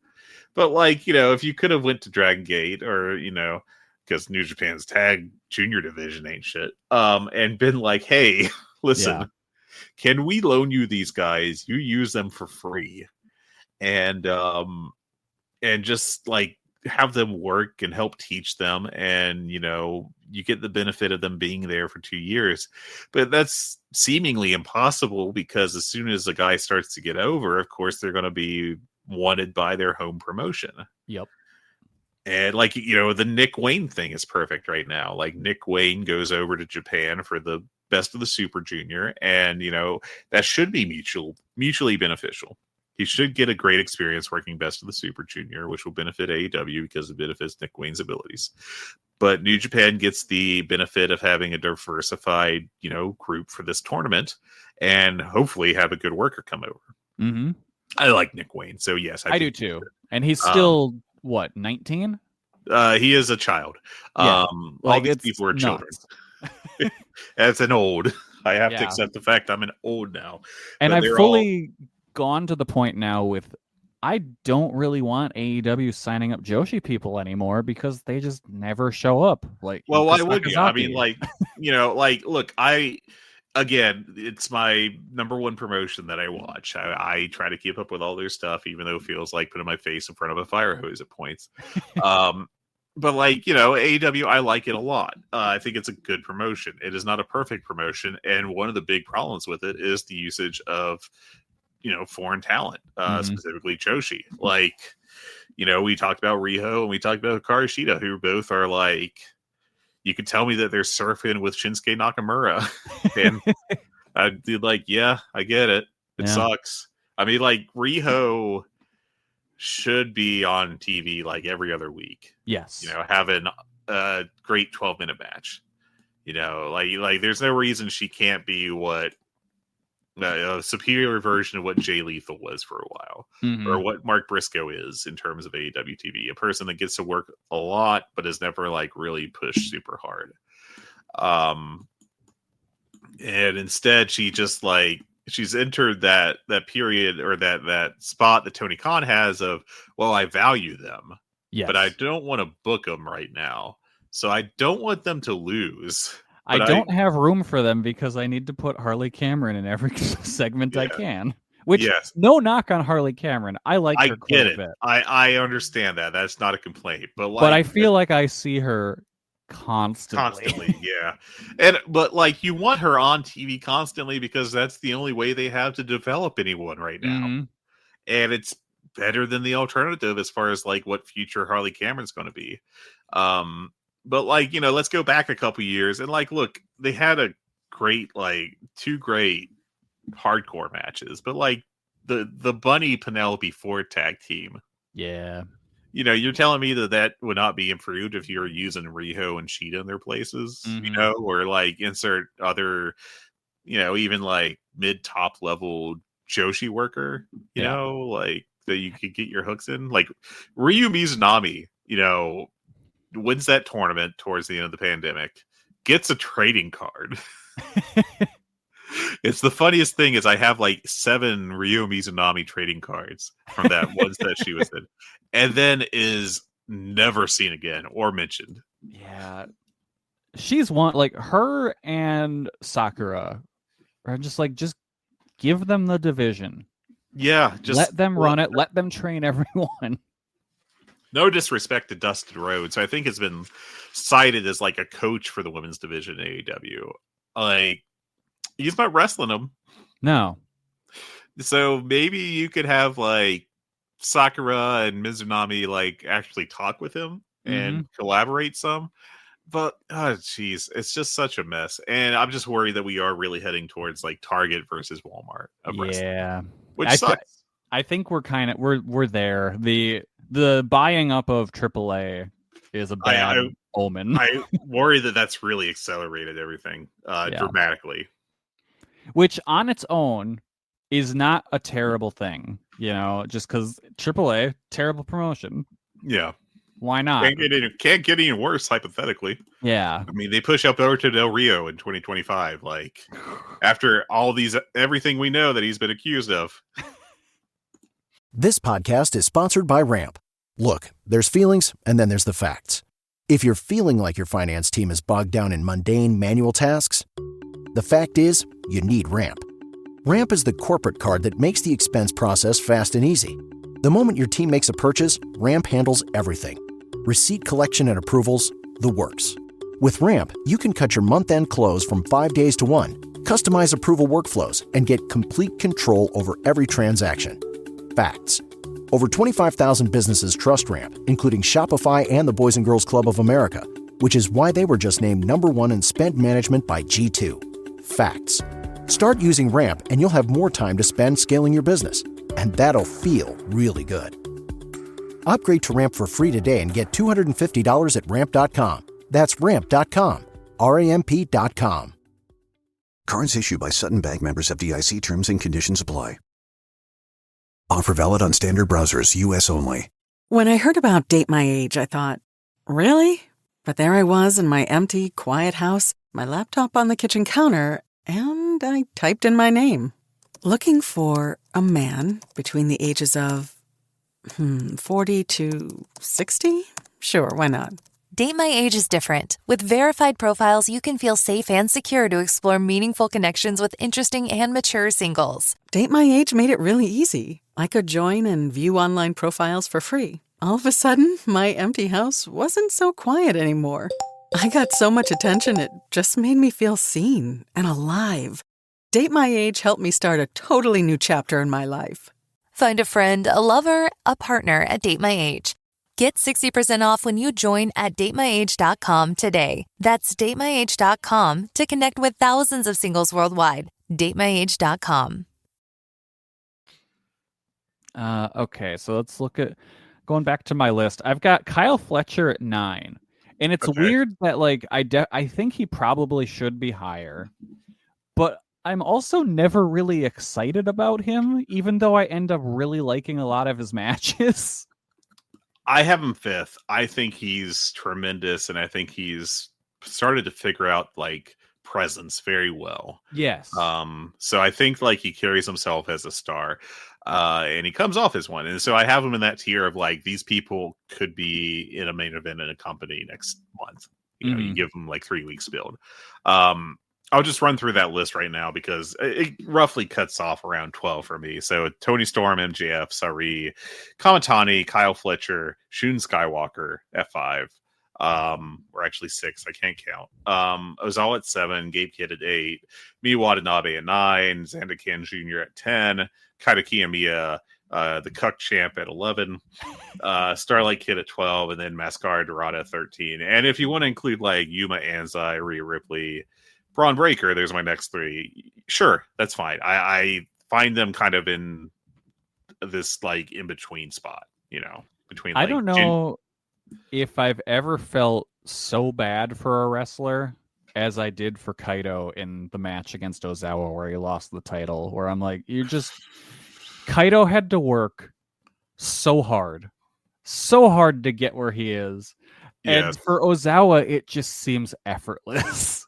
But like, if you could have went to Dragon Gate or, because New Japan's tag junior division ain't shit, and been like, hey, listen, can we loan you these guys? You use them for free. And just like have them work and help teach them. And, you get the benefit of them being there for 2 years. But that's seemingly impossible because as soon as a guy starts to get over, of course, they're going to be wanted by their home promotion. Yep. And like, the Nick Wayne thing is perfect right now. Like Nick Wayne goes over to Japan for the Best of the Super Junior, and that should be mutually beneficial. He should get a great experience working Best of the Super Junior, which will benefit AEW because it benefits Nick Wayne's abilities. But New Japan gets the benefit of having a diversified, group for this tournament, and hopefully have a good worker come over. Mm-hmm. I like Nick Wayne, so yes, I do too. And he's still 19? He is a child. Yeah. All these people are children. As an old, I have to accept the fact I'm an old now. And I've fully gone to the point now with I don't really want AEW signing up Joshi people anymore because they just never show up. Like, well, why would you? I mean, like, look, again, it's my number one promotion that I watch. I try to keep up with all their stuff, even though it feels like putting my face in front of a fire hose at points. But like, AEW, I like it a lot. I think it's a good promotion. It is not a perfect promotion. And one of the big problems with it is the usage of, foreign talent, specifically Joshi. Like, we talked about Riho and we talked about Hikaru Shida, who both are like, you could tell me that they're surfing with Shinsuke Nakamura. And I'd be like, yeah, I get it. It sucks. I mean, like, Riho should be on TV like every other week. Yes. Having a great 12-minute match. Like there's no reason she can't be what a superior version of what Jay Lethal was for a while, or what Mark Briscoe is in terms of AEW TV. A person that gets to work a lot, but is never like really pushed super hard. And instead, she just like she's entered that period or that spot that Tony Khan has of, well, I value them, but I don't want to book them right now, so I don't want them to lose. I don't have room for them because I need to put Harley Cameron in every segment I can. Which, yes, no knock on Harley Cameron. I like her I quite get a it. bit. I understand that. That's not a complaint. But like, But I feel like I see her constantly. yeah. But like, you want her on TV constantly because that's the only way they have to develop anyone right now. Mhm. And it's better than the alternative as far as like what future Harley Cameron's going to be. But like, let's go back a couple years and like, look, they had a great, like, two great hardcore matches, but like the Bunny Penelope Ford tag team. Yeah. You're telling me that would not be improved if you're using Riho and Sheeta in their places, or like insert other, even like mid top level Joshi worker, like that you could get your hooks in. Like Ryu Mizunami, wins that tournament towards the end of the pandemic, gets a trading card. It's the funniest thing is I have like 7 Ryu Mizunami trading cards from that one set she was in, and then is never seen again or mentioned. Yeah. She's one, like, her and Sakura are just give them the division. Yeah, just let them run it. Let them train everyone. No disrespect to Dustin Rhodes. I think it's been cited as like a coach for the women's division in AEW. Like, he's not wrestling them. No. So maybe you could have like Sakura and Mizunami like actually talk with him and collaborate some. But jeez, it's just such a mess, and I'm just worried that we are really heading towards like Target versus Walmart. Yeah, which sucks. I think we're there. The buying up of AAA is a bad omen. I worry that that's really accelerated everything dramatically. Which on its own is not a terrible thing, just because AAA, terrible promotion. Yeah. Why not? Can't get any worse, hypothetically. Yeah. I mean, they push up over to Del Rio in 2025, like, after everything we know that he's been accused of. This podcast is sponsored by Ramp. Look, there's feelings, and then there's the facts. If you're feeling like your finance team is bogged down in mundane manual tasks, the fact is, you need Ramp. Ramp is the corporate card that makes the expense process fast and easy. The moment your team makes a purchase, Ramp handles everything. Receipt collection and approvals, the works. With Ramp, you can cut your month-end close from 5 days to 1, customize approval workflows, and get complete control over every transaction. Facts. Over 25,000 businesses trust Ramp, including Shopify and the Boys and Girls Club of America, which is why they were just named #1 in spend management by G2. Facts. Start using Ramp and you'll have more time to spend scaling your business. And that'll feel really good. Upgrade to Ramp for free today and get $250 at ramp.com. That's ramp.com. RAMP.com. Cards issued by Sutton Bank, members of FDIC. Terms and conditions apply. Offer valid on standard browsers, U.S. only. When I heard about Date My Age, I thought, really? But there I was in my empty, quiet house, my laptop on the kitchen counter, and I typed in my name. Looking for a man between the ages of 40 to 60? Sure, why not? Date My Age is different. With verified profiles, you can feel safe and secure to explore meaningful connections with interesting and mature singles. Date My Age made it really easy. I could join and view online profiles for free. All of a sudden, my empty house wasn't so quiet anymore. I got so much attention, it just made me feel seen and alive. Date My Age helped me start a totally new chapter in my life. Find a friend, a lover, a partner at Date My Age. Get 60% off when you join at datemyage.com today. That's datemyage.com to connect with thousands of singles worldwide. datemyage.com. Okay, so let's look at going back to my list. I've got Kyle Fletcher at 9. And it's weird that I think he probably should be higher. But I'm also never really excited about him, even though I end up really liking a lot of his matches. I have him 5th. I think he's tremendous, and I think he's started to figure out like presence very well. Yes. So I think like he carries himself as a star, and he comes off as one. And so I have him in that tier of like, these people could be in a main event in a company next month. You give them like 3 weeks to build. I'll just run through that list right now because it roughly cuts off around 12 for me. So Tony Storm, MJF, Sari, Kamatani, Kyle Fletcher, Shun Skywalker, F5. Or actually 6, I can't count. Ozawa at 7, Gabe Kidd at 8, Mi Watanabe at 9, Xander Can Jr. at 10, Kaito Kiyomiya, the Cuck Champ at 11, Starlight Kid at 12, and then Mascara Dorada at 13. And if you want to include like Yuma Anzai, Rhea Ripley, Braun Breaker, there's my next 3. Sure, that's fine. I find them kind of in this like in between spot, between. Like, I don't know if I've ever felt so bad for a wrestler as I did for Kaito in the match against Ozawa where he lost the title, where I'm like, Kaito had to work so hard to get where he is. Yes. And for Ozawa, it just seems effortless.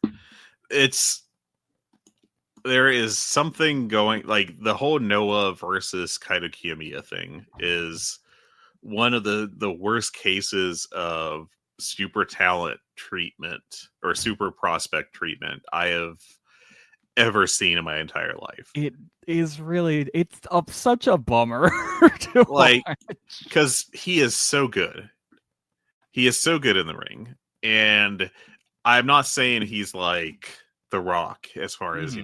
There is something going, like the whole Noah versus Kaito Kiyomiya thing is one of the worst cases of super talent treatment or super prospect treatment I have ever seen in my entire life. It is really, it's such a bummer to like, because he is so good. He is so good in the ring. And I'm not saying he's like The Rock as far as,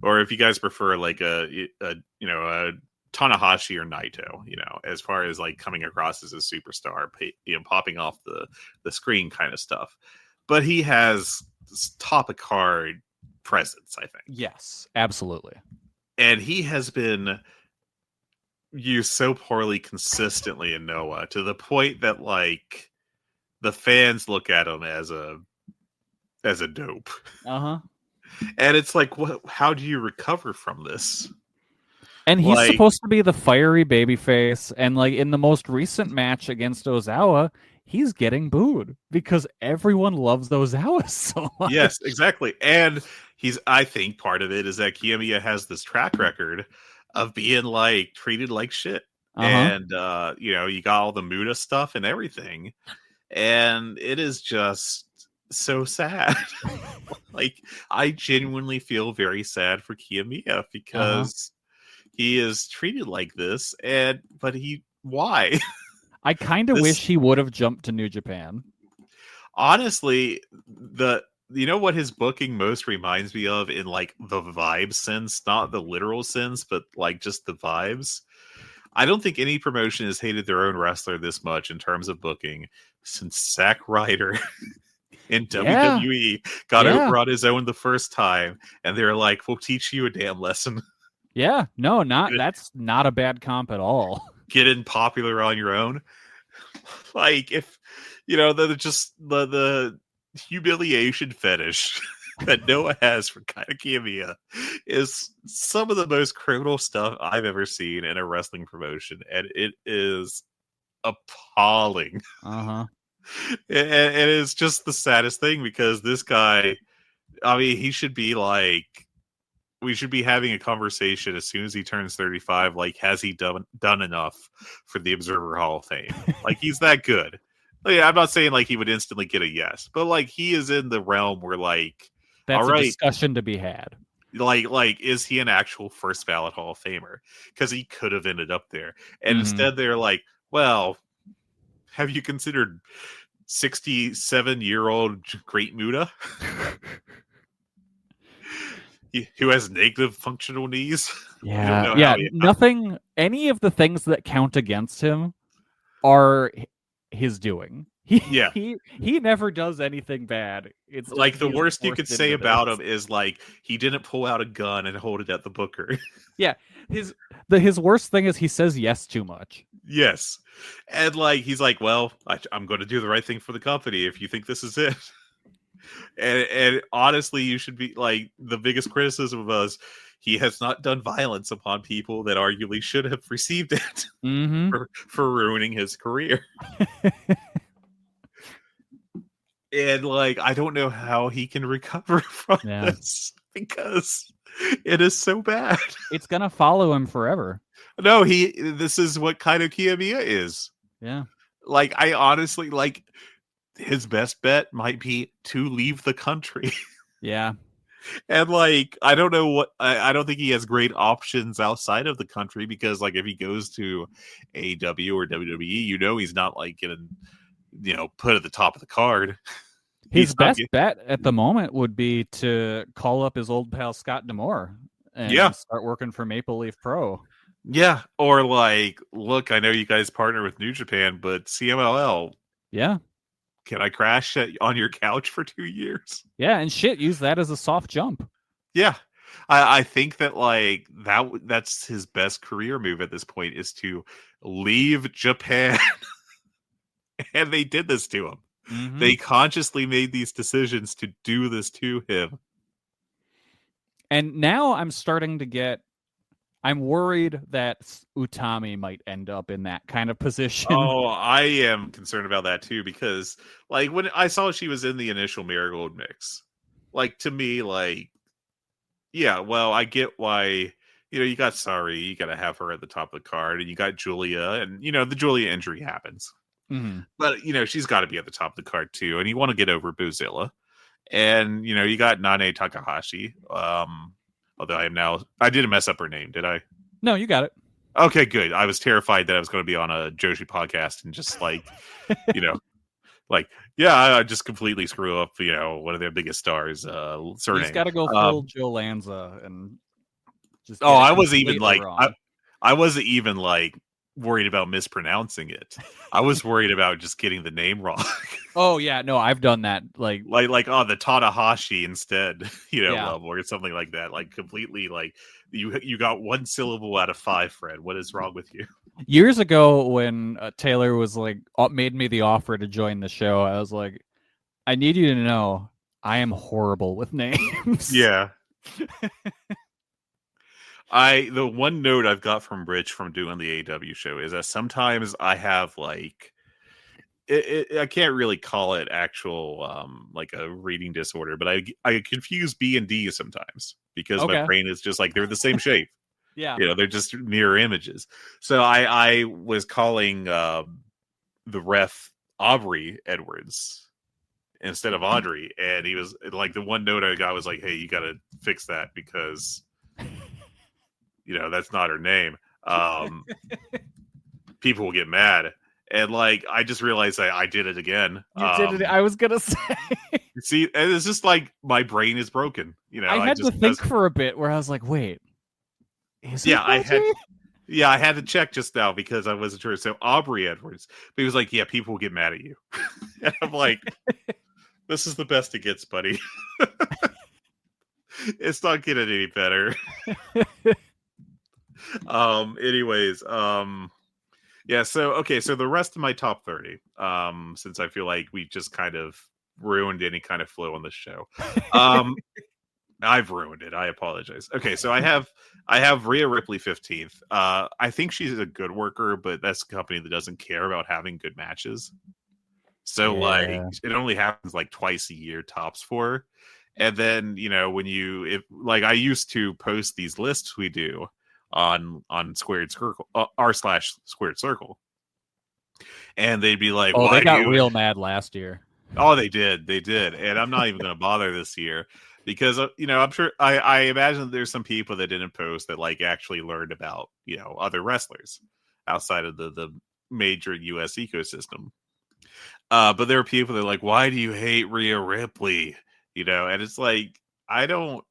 or if you guys prefer like a Tanahashi or Naito, as far as like coming across as a superstar, popping off the screen kind of stuff. But he has top of card presence, I think. Yes, absolutely. And he has been used so poorly consistently in Noah to the point that like the fans look at him as a dope. Uh-huh. And it's like, how do you recover from this? And he's supposed to be the fiery babyface, and like in the most recent match against Ozawa, he's getting booed because everyone loves Ozawa so much. Yes, exactly. And I think part of it is that Kiyomiya has this track record of being like treated like shit. Uh-huh. And you got all the Muda stuff and everything. And it is just so sad. Like, I genuinely feel very sad for Kiyomiya because he is treated like this, but why? I kind of wish he would have jumped to New Japan. Honestly, what his booking most reminds me of in like the vibe sense, not the literal sense, but like just the vibes. I don't think any promotion has hated their own wrestler this much in terms of booking since Zack Ryder in WWE got over on his own the first time, and they're like, "We'll teach you a damn lesson." Yeah, no, that's not a bad comp at all. Getting popular on your own, like if the humiliation fetish that Noah has for Kaito Kiyomiya is some of the most criminal stuff I've ever seen in a wrestling promotion, and it is appalling. Uh-huh. And it's just the saddest thing because this guy, I mean, he should be like, we should be having a conversation as soon as he turns 35. Like, has he done enough for the Observer Hall of Fame? Like, he's that good. Like, I'm not saying like he would instantly get a yes, but like he is in the realm where like, that's all right, a discussion to be had. Like, is he an actual first ballot Hall of Famer? Because he could have ended up there, and instead they're like, well, have you considered 67-year-old Great Muda? Who has negative functional knees? Yeah. Nothing. Any of the things that count against him are his doing. He never does anything bad. It's like the worst you could say about him is like he didn't pull out a gun and hold it at the booker. Yeah, his worst thing is he says yes too much. Yes, and like he's like, well, I'm going to do the right thing for the company if you think this is it. And honestly, you should be like, the biggest criticism of us, he has not done violence upon people that arguably should have received it for ruining his career. And like, I don't know how he can recover from this because it is so bad. It's gonna follow him forever. No, this is what Kaito Kiyomiya is. Yeah. Like, I honestly like. his best bet might be to leave the country. Yeah. And like, I don't know what, I don't think he has great options outside of the country, because like if he goes to AEW or WWE, he's not like gonna, put at the top of the card. His best bet at the moment would be to call up his old pal Scott D'Amore and start working for Maple Leaf Pro. Yeah, or like, look, I know you guys partner with New Japan, but CMLL. Yeah. Can I crash on your couch for 2 years? Yeah, and use that as a soft jump. Yeah. I think that like that's his best career move at this point, is to leave Japan. And they did this to him. Mm-hmm. They consciously made these decisions to do this to him. And now I'm worried that Utami might end up in that kind of position. Oh, I am concerned about that too, because like when I saw she was in the initial Marigold mix, like to me, like, yeah, well, I get why, you got Sari, you got to have her at the top of the card, and you got Julia, and the Julia injury happens. Mm-hmm. But, she's got to be at the top of the card too, and you want to get over Boozilla. And, you got Nane Takahashi, although I didn't mess up her name, did I? No, you got it. Okay, good. I was terrified that I was going to be on a Joshi podcast and just like, I just completely screw up, one of their biggest stars, surname. He's got to go full Joe Lanza and just. I wasn't even like, I wasn't even like worried about mispronouncing it. I was worried about just getting the name wrong. Oh yeah, no, I've done that. Like the Tanahashi instead, or something like that. Like completely, like you got one syllable out of 5, Fred. What is wrong with you? Years ago, when Taylor was like made me the offer to join the show, I was like, I need you to know I am horrible with names. Yeah. The one note I've got from Rich from doing the AEW show is that sometimes I have like, I can't really call it actual like a reading disorder, but I confuse B and D sometimes because my brain is just like, they're the same shape. Yeah. They're just mirror images. So I was calling the ref Aubrey Edwards instead of Audrey, and he was like, the one note I got was like, hey, you got to fix that because that's not her name. People will get mad. And like, I just realized I did it again. You did it. I was going to say. See, and it's just like, my brain is broken. I had to think for a bit where I was like, wait. I had to check just now because I wasn't sure. So Aubrey Edwards. But he was like, yeah, people will get mad at you. And I'm like, this is the best it gets, buddy. It's not getting any better. Anyways, yeah, so the rest of my top 30, since I feel like we just kind of ruined any kind of flow on this show. I've ruined it. I apologize. Okay, so I have Rhea Ripley 15th. I think she's a good worker, but that's a company that doesn't care about having good matches. So like, it only happens like twice a year tops for her. And then, I used to post these lists we do on Squared Circle, r/Squared Circle, and they'd be like, "Oh, they got real mad last year." Oh, they did, and I'm not even going to bother this year because I'm sure I imagine that there's some people that didn't post that like actually learned about other wrestlers outside of the major U.S. ecosystem. But there are people that are like, "Why do you hate Rhea Ripley?" And it's like, I don't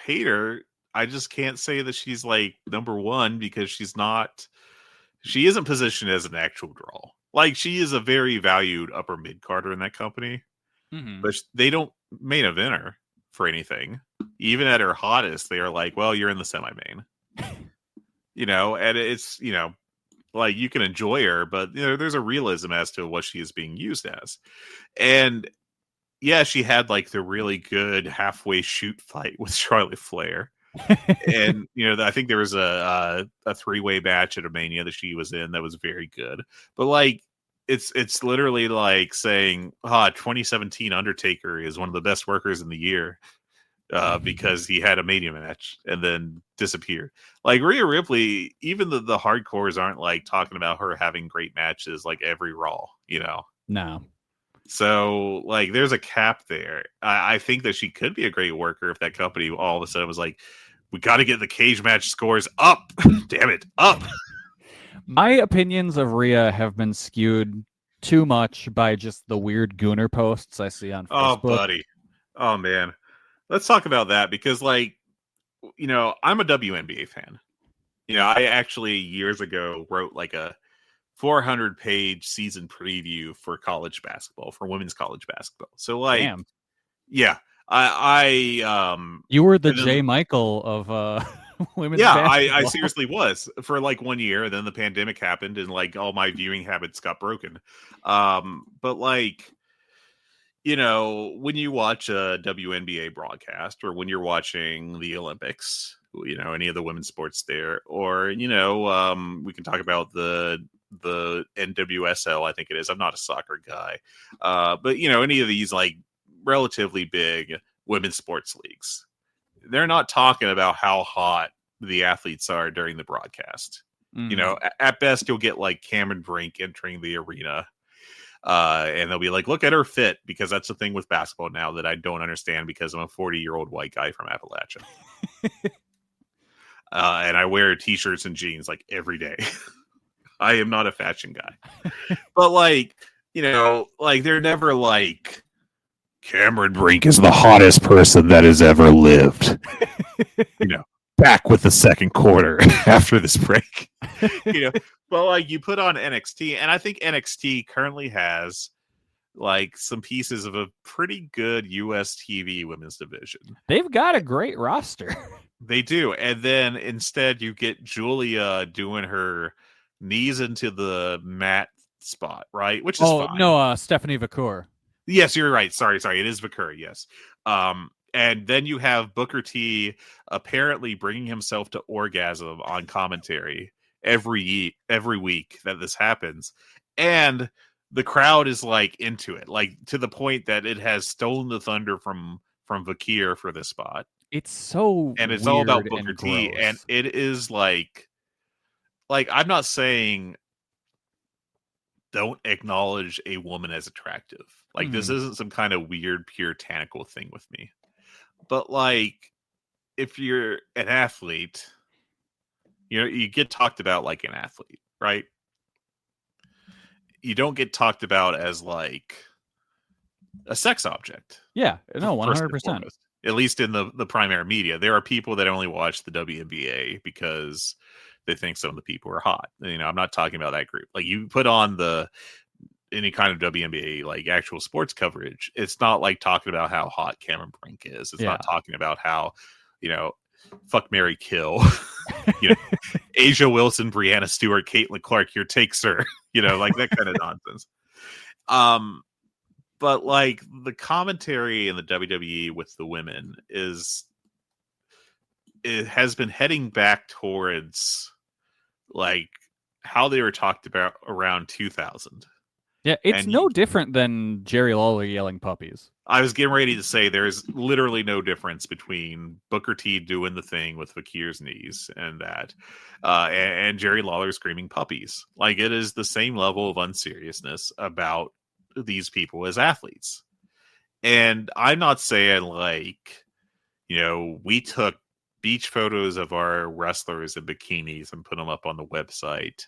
hate her. I just can't say that she's like number one because she isn't positioned as an actual draw. Like, she is a very valued upper mid carder in that company, but they don't main event her for anything. Even at her hottest, they are like, well, you're in the semi-main, and it's, like, you can enjoy her, but there's a realism as to what she is being used as. And yeah, she had like the really good halfway shoot fight with Charlotte Flair. And I think there was a 3-way match at a Mania that she was in that was very good, but like it's literally like saying 2017 Undertaker is one of the best workers in the year because he had a Mania match and then disappeared. Like, Rhea Ripley, even the hardcores aren't like talking about her having great matches like every Raw. No, So, like, there's a cap there. I think that she could be a great worker if that company all of a sudden was like, we got to get the cage match scores up. Damn it, up. My opinions of Rhea have been skewed too much by just the weird Gooner posts I see on Facebook. Oh, buddy. Oh, man. Let's talk about that because, like, I'm a WNBA fan. I actually years ago wrote like a 400-page season preview for college basketball, for women's college basketball. So, like, Damn. Yeah, you were the J. Michael of women's basketball. I seriously was for like 1 year, and then the pandemic happened, and like all my viewing habits got broken. But like, when you watch a WNBA broadcast, or when you're watching the Olympics, any of the women's sports there, or we can talk about the NWSL, I think it is. I'm not a soccer guy, but any of these like relatively big women's sports leagues, they're not talking about how hot the athletes are during the broadcast. At best you'll get like Cameron Brink entering the arena, and they'll be like, look at her fit, because that's the thing with basketball now that I don't understand, because I'm a 40-year-old white guy from Appalachia. And I wear t-shirts and jeans like every day. I am not a fashion guy. But like, like they're never like, Cameron Brink is the hottest person that has ever lived. Back with the second quarter after this break. But like you put on NXT, and I think NXT currently has like some pieces of a pretty good US TV women's division. They've got a great roster. They do. And then instead you get Julia doing her knees into the mat spot, right? Which is fine. No, Stephanie Vacour. Yes, you're right. Sorry. It is Vacour, yes. And then you have Booker T apparently bringing himself to orgasm on commentary every week that this happens. And the crowd is like into it, like to the point that it has stolen the thunder from Vacour for this spot. It's so and it's weird all about Booker and T, gross. and it is like I'm not saying don't acknowledge a woman as attractive. Like this isn't some kind of weird puritanical thing with me. But like if you're an athlete, you get talked about like an athlete, right? You don't get talked about as like a sex object. Yeah, no, 100%. At least in the primary media. There are people that only watch the WNBA because they think some of the people are hot. I'm not talking about that group. Like you put on any kind of WNBA, like actual sports coverage, it's not like talking about how hot Cameron Brink is. It's not talking about how, fuck, marry, kill. Asia Wilson, Brianna Stewart, Caitlin Clark, your take, sir. Like that kind of nonsense. But like the commentary in the WWE with the women it has been heading back towards like how they were talked about around 2000. Yeah, it's no different than Jerry Lawler yelling puppies. I was getting ready to say there's literally no difference between Booker T doing the thing with Vacour's knees and that, and Jerry Lawler screaming puppies. Like it is the same level of unseriousness about these people as athletes. And I'm not saying like, we took beach photos of our wrestlers in bikinis and put them up on the website.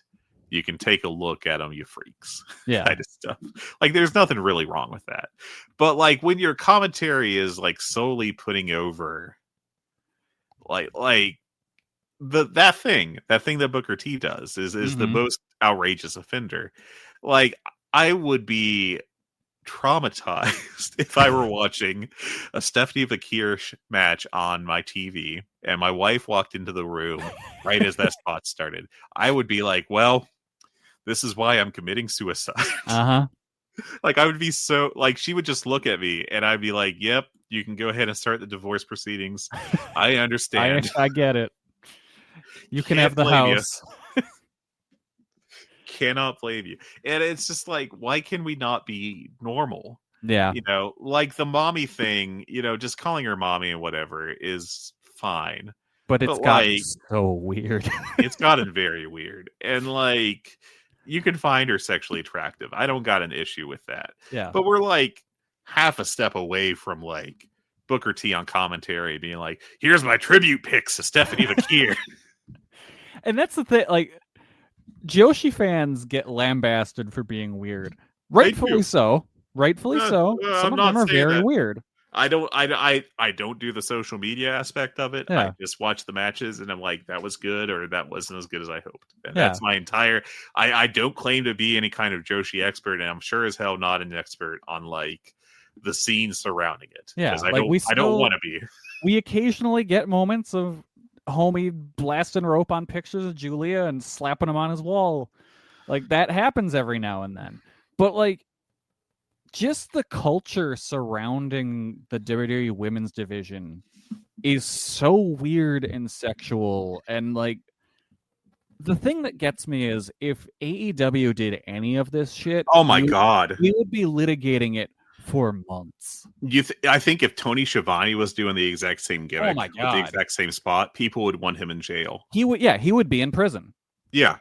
You can take a look at them, you freaks. Yeah. Kind of stuff. Like there's nothing really wrong with that. But like when your commentary is like solely putting over like that thing that Booker T does is the most outrageous offender. Like I would be traumatized if I were watching a Stephanie Vacour match on my TV and my wife walked into the room right as that spot started. I would be like, well, this is why I'm committing suicide. Like I would be so like she would just look at me and I'd be like, yep, you can go ahead and start the divorce proceedings. I understand. I get it. You can have the house. Cannot blame you. And it's just like, why can we not be normal? Yeah. Like the mommy thing, just calling her mommy and whatever is fine. But it's gotten so weird. It's gotten very weird. And like, you can find her sexually attractive. I don't got an issue with that. Yeah. But we're like half a step away from like Booker T on commentary being like, here's my tribute pics to Stephanie McKeer. And that's the thing, like, Joshi fans get lambasted for being weird. Rightfully so. Rightfully so. Some of them are very weird. I don't do the social media aspect of it. Yeah. I just watch the matches and I'm like, that was good or that wasn't as good as I hoped. And that's my entire I don't claim to be any kind of Joshi expert, and I'm sure as hell not an expert on like the scenes surrounding it. Yeah. I don't want to be. We occasionally get moments of homie blasting rope on pictures of Julia and slapping him on his wall. Like that happens every now and then. But like just the culture surrounding the WWE women's division is so weird and sexual. And like the thing that gets me is if AEW did any of this shit, oh my God, we would be litigating it for months. I think if Tony Schiavone was doing the exact same gimmick, oh my God, with the exact same spot, people would want him in jail. He would be in prison. Yeah.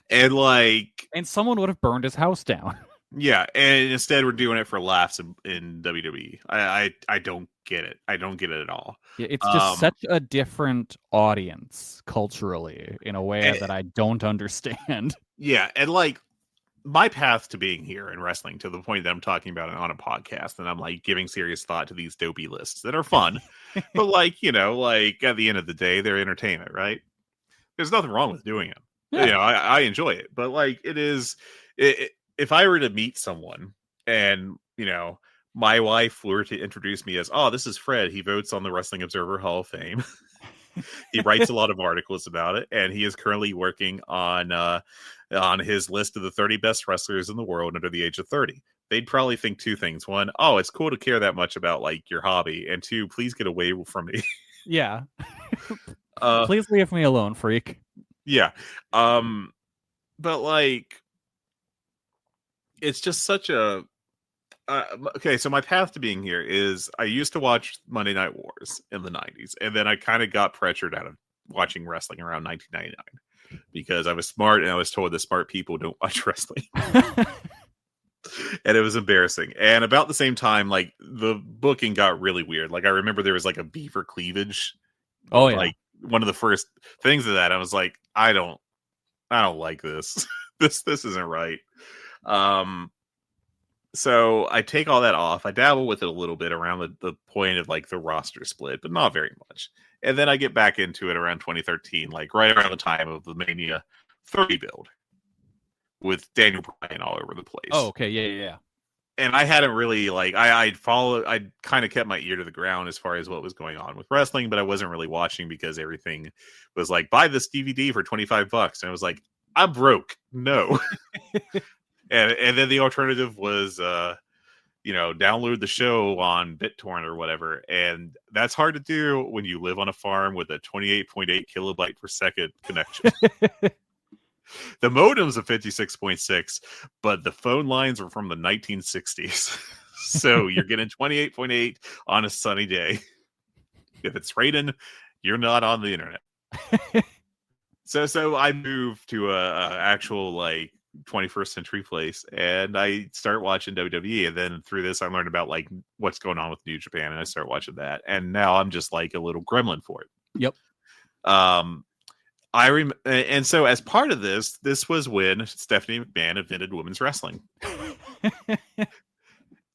And like, and someone would have burned his house down. Yeah, and instead we're doing it for laughs in WWE. I don't get it. I don't get it at all. Yeah, it's just such a different audience culturally in a way that I don't understand. Yeah, and like my path to being here in wrestling, to the point that I'm talking about it on a podcast, and I'm like giving serious thought to these dopey lists that are fun, but like, you know, like at the end of the day, they're entertainment, right? There's nothing wrong with doing it. Yeah. You know, I enjoy it, but like if I were to meet someone and, you know, my wife were to introduce me as, oh, this is Fred. He votes on the Wrestling Observer Hall of Fame. He writes a lot of articles about it, and he is currently working on his list of the 30 best wrestlers in the world under the age of 30. They'd probably think two things. One, oh, it's cool to care that much about like your hobby. And two, please get away from me. Yeah. Please leave me alone, freak. Yeah. But like, it's just such a okay. So my path to being here is I used to watch Monday Night Wars in the 90s, and then I kind of got pressured out of watching wrestling around 1999 because I was smart and I was told that smart people don't watch wrestling. And it was embarrassing. And about the same time, like the booking got really weird. Like I remember there was like a beaver cleavage. Oh yeah. Like one of the first things of that, I was like, I don't like this. this isn't right. So I take all that off. I dabble with it a little bit around the point of like the roster split, but not very much. And then I get back into it around 2013, like right around the time of the Mania 30 build with Daniel Bryan all over the place. Oh, okay. Yeah. And I hadn't really like, I'd kind of kept my ear to the ground as far as what was going on with wrestling, but I wasn't really watching because everything was like, buy this DVD for $25. And I was like, I'm broke. No. And then the alternative was, download the show on BitTorrent or whatever. And that's hard to do when you live on a farm with a 28.8 kilobyte per second connection. The modem's a 56.6, but the phone lines are from the 1960s. So you're getting 28.8 on a sunny day. If it's raining, you're not on the internet. So I moved to a actual like 21st century place, and I start watching WWE, and then through this I learned about like what's going on with New Japan, and I start watching that, and now I'm just like a little gremlin for it. Yep. And so as part of this was when Stephanie McMahon invented women's wrestling.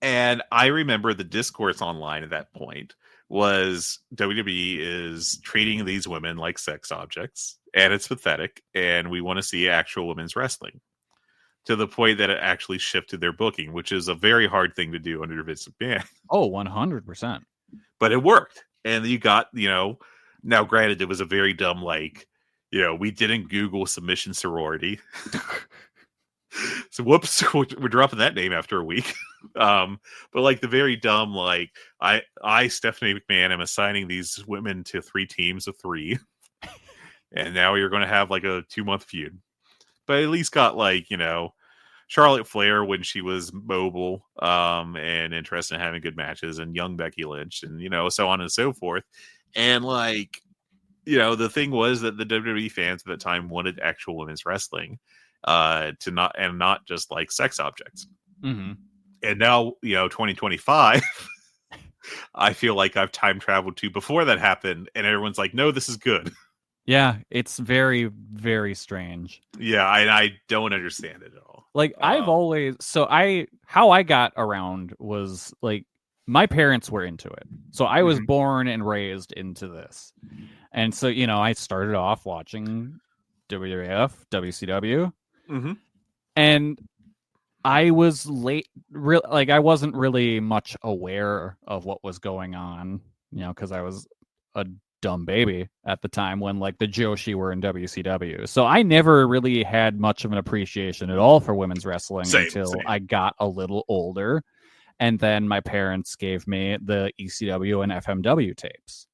And I remember the discourse online at that point was WWE is treating these women like sex objects, and it's pathetic, and we want to see actual women's wrestling, to the point that it actually shifted their booking, which is a very hard thing to do under Vince McMahon. Oh, 100%. But it worked. And you got, now granted, it was a very dumb, like, we didn't Google submission sorority. So whoops, we're dropping that name after a week. But like the very dumb, like I Stephanie McMahon am assigning these women to 3 teams of 3. And now you're going to have like a 2-month feud. But at least got like, Charlotte Flair when she was mobile and interested in having good matches, and young Becky Lynch, and, so on and so forth. And like, the thing was that the WWE fans at the time wanted actual women's wrestling. to not just like sex objects. Mm-hmm. And now, 2025, I feel like I've time traveled to before that happened, and everyone's like, no, this is good. Yeah, it's very, very strange. Yeah, I don't understand it at all. Like how I got around was like my parents were into it. So I was born and raised into this. And so, I started off watching WWF, WCW. Mm-hmm. And I was I wasn't really much aware of what was going on, because I was a dumb baby at the time when like the Joshi were in WCW. So I never really had much of an appreciation at all for women's wrestling until I got a little older. And then my parents gave me the ECW and FMW tapes.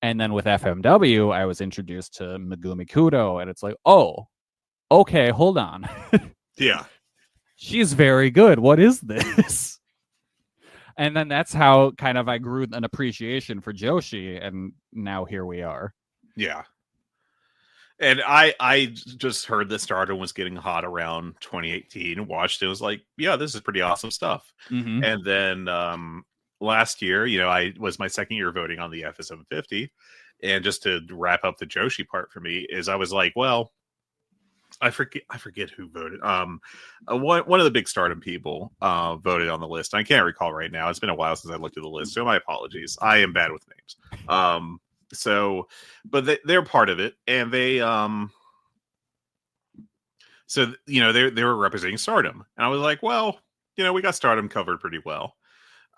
And then with FMW, I was introduced to Megumi Kudo, and it's like, oh, okay, hold on. Yeah. She's very good. What is this? And then that's how kind of I grew an appreciation for Joshi, and now here we are. Yeah. And I just heard that Stardom was getting hot around 2018, watched it, was like, yeah, this is pretty awesome stuff. Mm-hmm. And then last year, I was my second year voting on the FSM 50. And just to wrap up the Joshi part for me is I was like, well, I forget who voted. One of the big Stardom people voted on the list. I can't recall right now. It's been a while since I looked at the list, so my apologies. I am bad with names. But they're part of it, and they they were representing Stardom, and I was like, well, we got Stardom covered pretty well.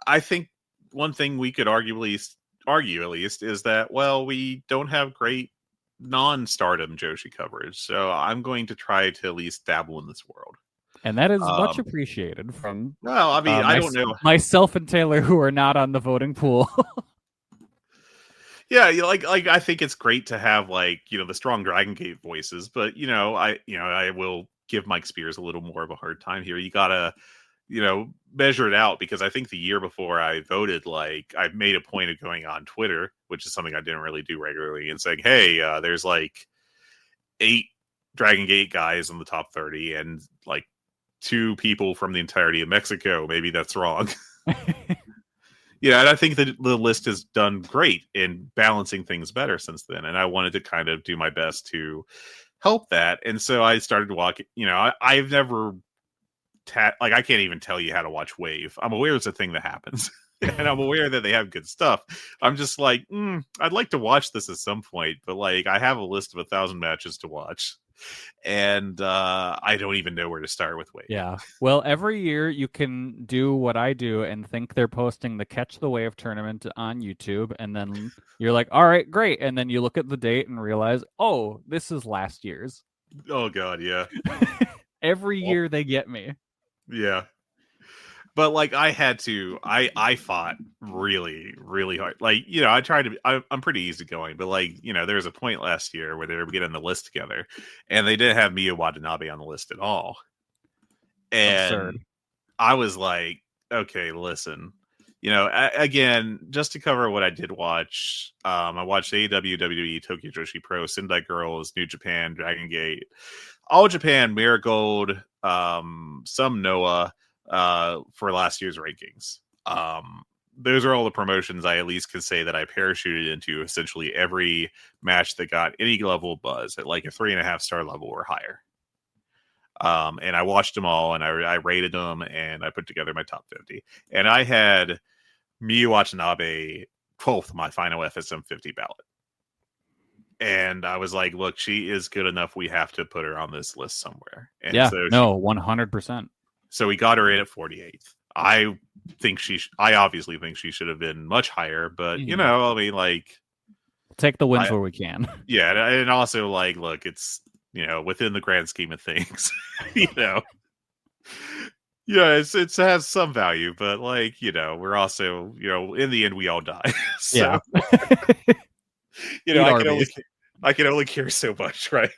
I think one thing we could argue at least is that, well, we don't have great non-Stardom Joshi coverage, so I'm going to try to at least dabble in this world, and that is much appreciated from. Well, I mean, I don't know, myself and Taylor, who are not on the voting pool. Yeah, like I think it's great to have like the strong Dragon Gate voices, but I will give Mike Spears a little more of a hard time here. You gotta measure it out, because I think the year before I voted, like I made a point of going on Twitter, which is something I didn't really do regularly, and saying, hey, there's like 8 Dragon Gate guys in the top 30 and like 2 people from the entirety of Mexico. Maybe that's wrong. Yeah, and I think that the list has done great in balancing things better since then, and I wanted to kind of do my best to help that. And so I started walking. I've never I can't even tell you how to watch Wave. I'm aware it's a thing that happens, and I'm aware that they have good stuff. I'm just like, I'd like to watch this at some point, but like I have a list of 1,000 matches to watch, and I don't even know where to start with Wave. Yeah. Well, every year you can do what I do and think they're posting the Catch the Wave tournament on YouTube, and then you're like, all right, great. And then you look at the date and realize, oh, this is last year's. Oh, God, yeah. Every year they get me. Yeah. But like I fought really, really hard. Like, I tried to I'm pretty easygoing, but like, there was a point last year where they were getting the list together and they didn't have Miyu Watanabe on the list at all. And absurd. I was like, okay, listen, again, just to cover what I did watch, I watched AEW, WWE, Tokyo Joshi Pro, Sendai Girls, New Japan, Dragon Gate, All Japan, Marigold, some Noah, for last year's rankings. Those are all the promotions I at least can say that I parachuted into essentially every match that got any level of buzz at like a 3.5 star level or higher. And I watched them all, and I rated them, and I put together my top 50. And I had Miyu Watanabe 12th my final FSM 50 ballot. And I was like, look, she is good enough. We have to put her on this list somewhere. And yeah, so 100%. So we got her in at 48th. I obviously think she should have been much higher, but I mean, like, take the wins where we can. Yeah, and also like, look, it's within the grand scheme of things, yeah, it has some value, but like, we're also, in the end, we all die. So, yeah. I can only care so much, right?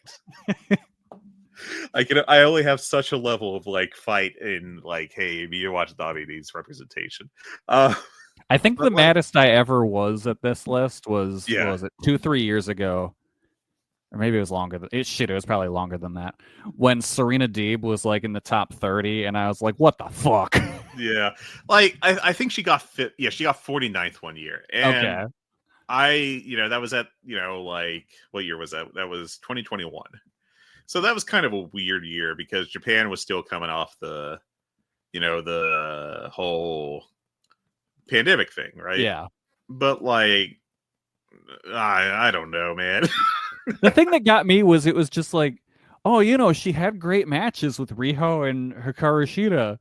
I only have such a level of like fight in like, hey, Miyu Watanabe needs representation. I think the maddest I ever was at this list was it 2-3 years ago. or maybe it was longer than it was probably longer than that. When Serena Deeb was like in the top 30, and I was like, what the fuck? Yeah. Like I think she got fit. Yeah, she got 49th one year. And Okay. that was at, like, what year was that? That was 2021. So that was kind of a weird year because Japan was still coming off the whole pandemic thing, right? Yeah. But like, I don't know, man. The thing that got me was it was just like, oh, she had great matches with Riho and Hikaru Shida.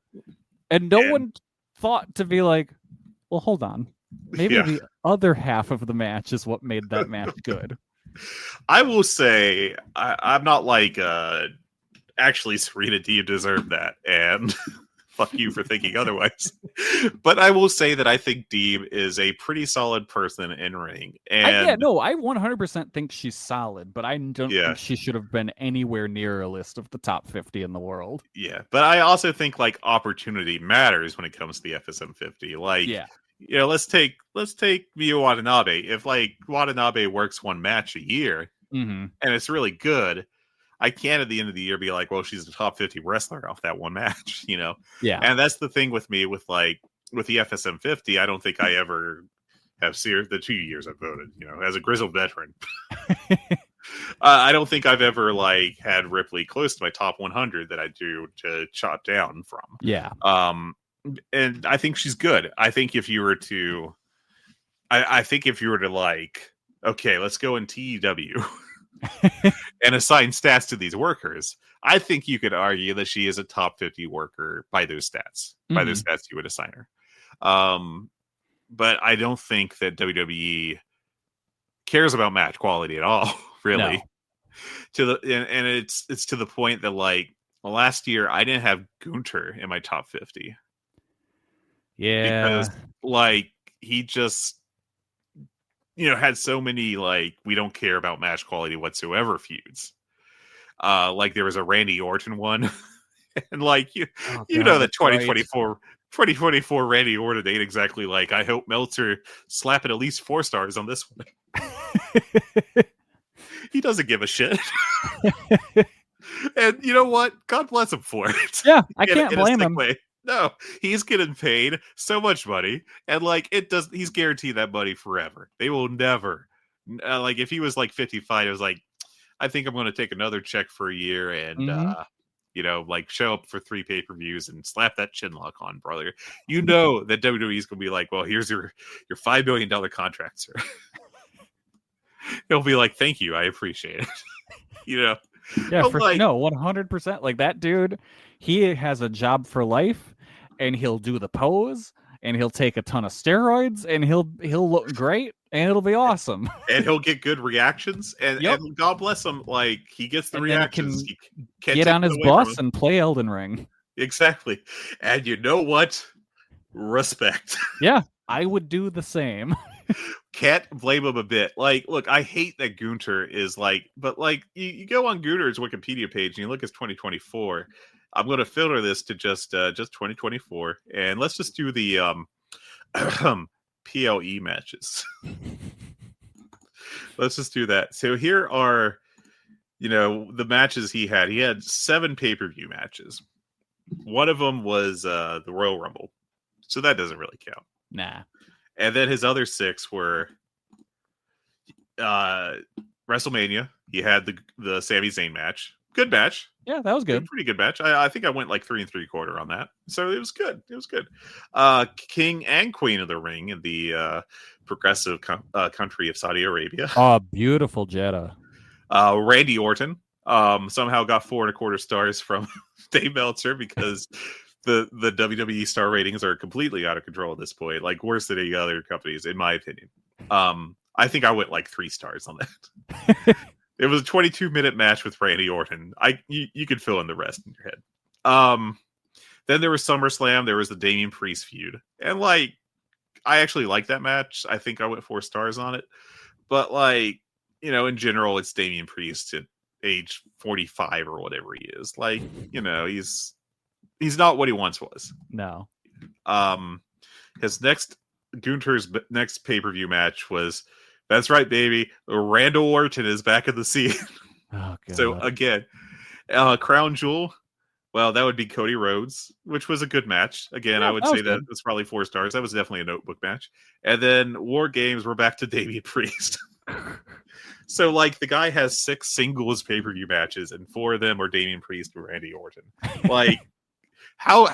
And no one thought to be like, well, hold on. Maybe the other half of the match is what made that match good. I will say, I'm not like, actually, Serena Deeb deserved that. And fuck you for thinking otherwise. But I will say that I think Deeb is a pretty solid person in ring. And I 100% think she's solid, but I don't think she should have been anywhere near a list of the top 50 in the world. Yeah, but I also think like opportunity matters when it comes to the FSM 50. Like, let's take Miyu Watanabe. If like Watanabe works one match a year and it's really good, I can't at the end of the year be like, well, she's a top 50 wrestler off that one match, Yeah. And that's the thing with me with the FSM 50. I don't think I ever have seen the 2 years I've voted, as a grizzled veteran. I don't think I've ever like had Ripley close to my top 100 that I do to chop down from. Yeah. And I think she's good. I think if you were to, like, okay, let's go in TEW. And assign stats to these workers, I think you could argue that she is a top 50 worker by those stats. By those stats you would assign her. But I don't think that WWE cares about match quality at all, really. No. And it's to the point that like last year I didn't have Gunter in my top 50. Yeah. Because like he just had so many like we don't care about match quality whatsoever feuds. Like there was a Randy Orton one, and like that 2024 Randy Orton ain't exactly like I hope Meltzer slap at least 4 stars on this one. He doesn't give a shit. And you know what? God bless him for it. Yeah, I can't blame him. No, he's getting paid so much money, and like he's guaranteed that money forever. They will never, like if he was like 55, it was like, I think I'm going to take another check for a year and like show up for 3 pay-per-views and slap that chin lock on, brother. That WWE's going to be like, well, here's your $5 million contract, sir. He'll be like, thank you, I appreciate it. Yeah, no, 100%. Like that dude, he has a job for life. And he'll do the pose, and he'll take a ton of steroids, and he'll look great, and it'll be awesome. And he'll get good reactions, and God bless him, like he gets the reactions. He can get on his bus and play Elden Ring. Exactly, and you know what? Respect. Yeah, I would do the same. Can't blame him a bit. Like, look, I hate that Gunter is like, but like you go on Gunter's Wikipedia page and you look at 2024. I'm going to filter this to just 2024, and let's just do the PLE matches. Let's just do that. So here are, the matches he had. He had 7 pay-per-view matches. One of them was the Royal Rumble, so that doesn't really count. Nah. And then his other 6 were WrestleMania. He had the Sami Zayn match. Good match. Yeah, that was good. Pretty good match. I think I went like 3 3/4 on that. So it was good. It was good. King and Queen of the Ring in the progressive country of Saudi Arabia. Oh, beautiful Jeddah. Randy Orton somehow got 4 1/4 stars from Dave Meltzer because the WWE star ratings are completely out of control at this point. Like worse than any other companies, in my opinion. I think I went like 3 stars on that. It was a 22-minute match with Randy Orton. You could fill in the rest in your head. Then there was SummerSlam. There was the Damian Priest feud. And, like, I actually like that match. I think I went 4 stars on it. But, like, in general, it's Damian Priest at age 45 or whatever he is. Like, he's not what he once was. No. Gunter's next pay-per-view match was That's right, baby. Randall Orton is back in the scene. Oh, God. So again, Crown Jewel. Well, that would be Cody Rhodes, which was a good match. Again, Yeah, I would that say was that good. it's probably 4 stars. That was definitely a notebook match. And then War Games, we're back to Damian Priest. So, like, the guy has 6 singles pay-per-view matches, and 4 of them are Damian Priest or Randy Orton. Like, how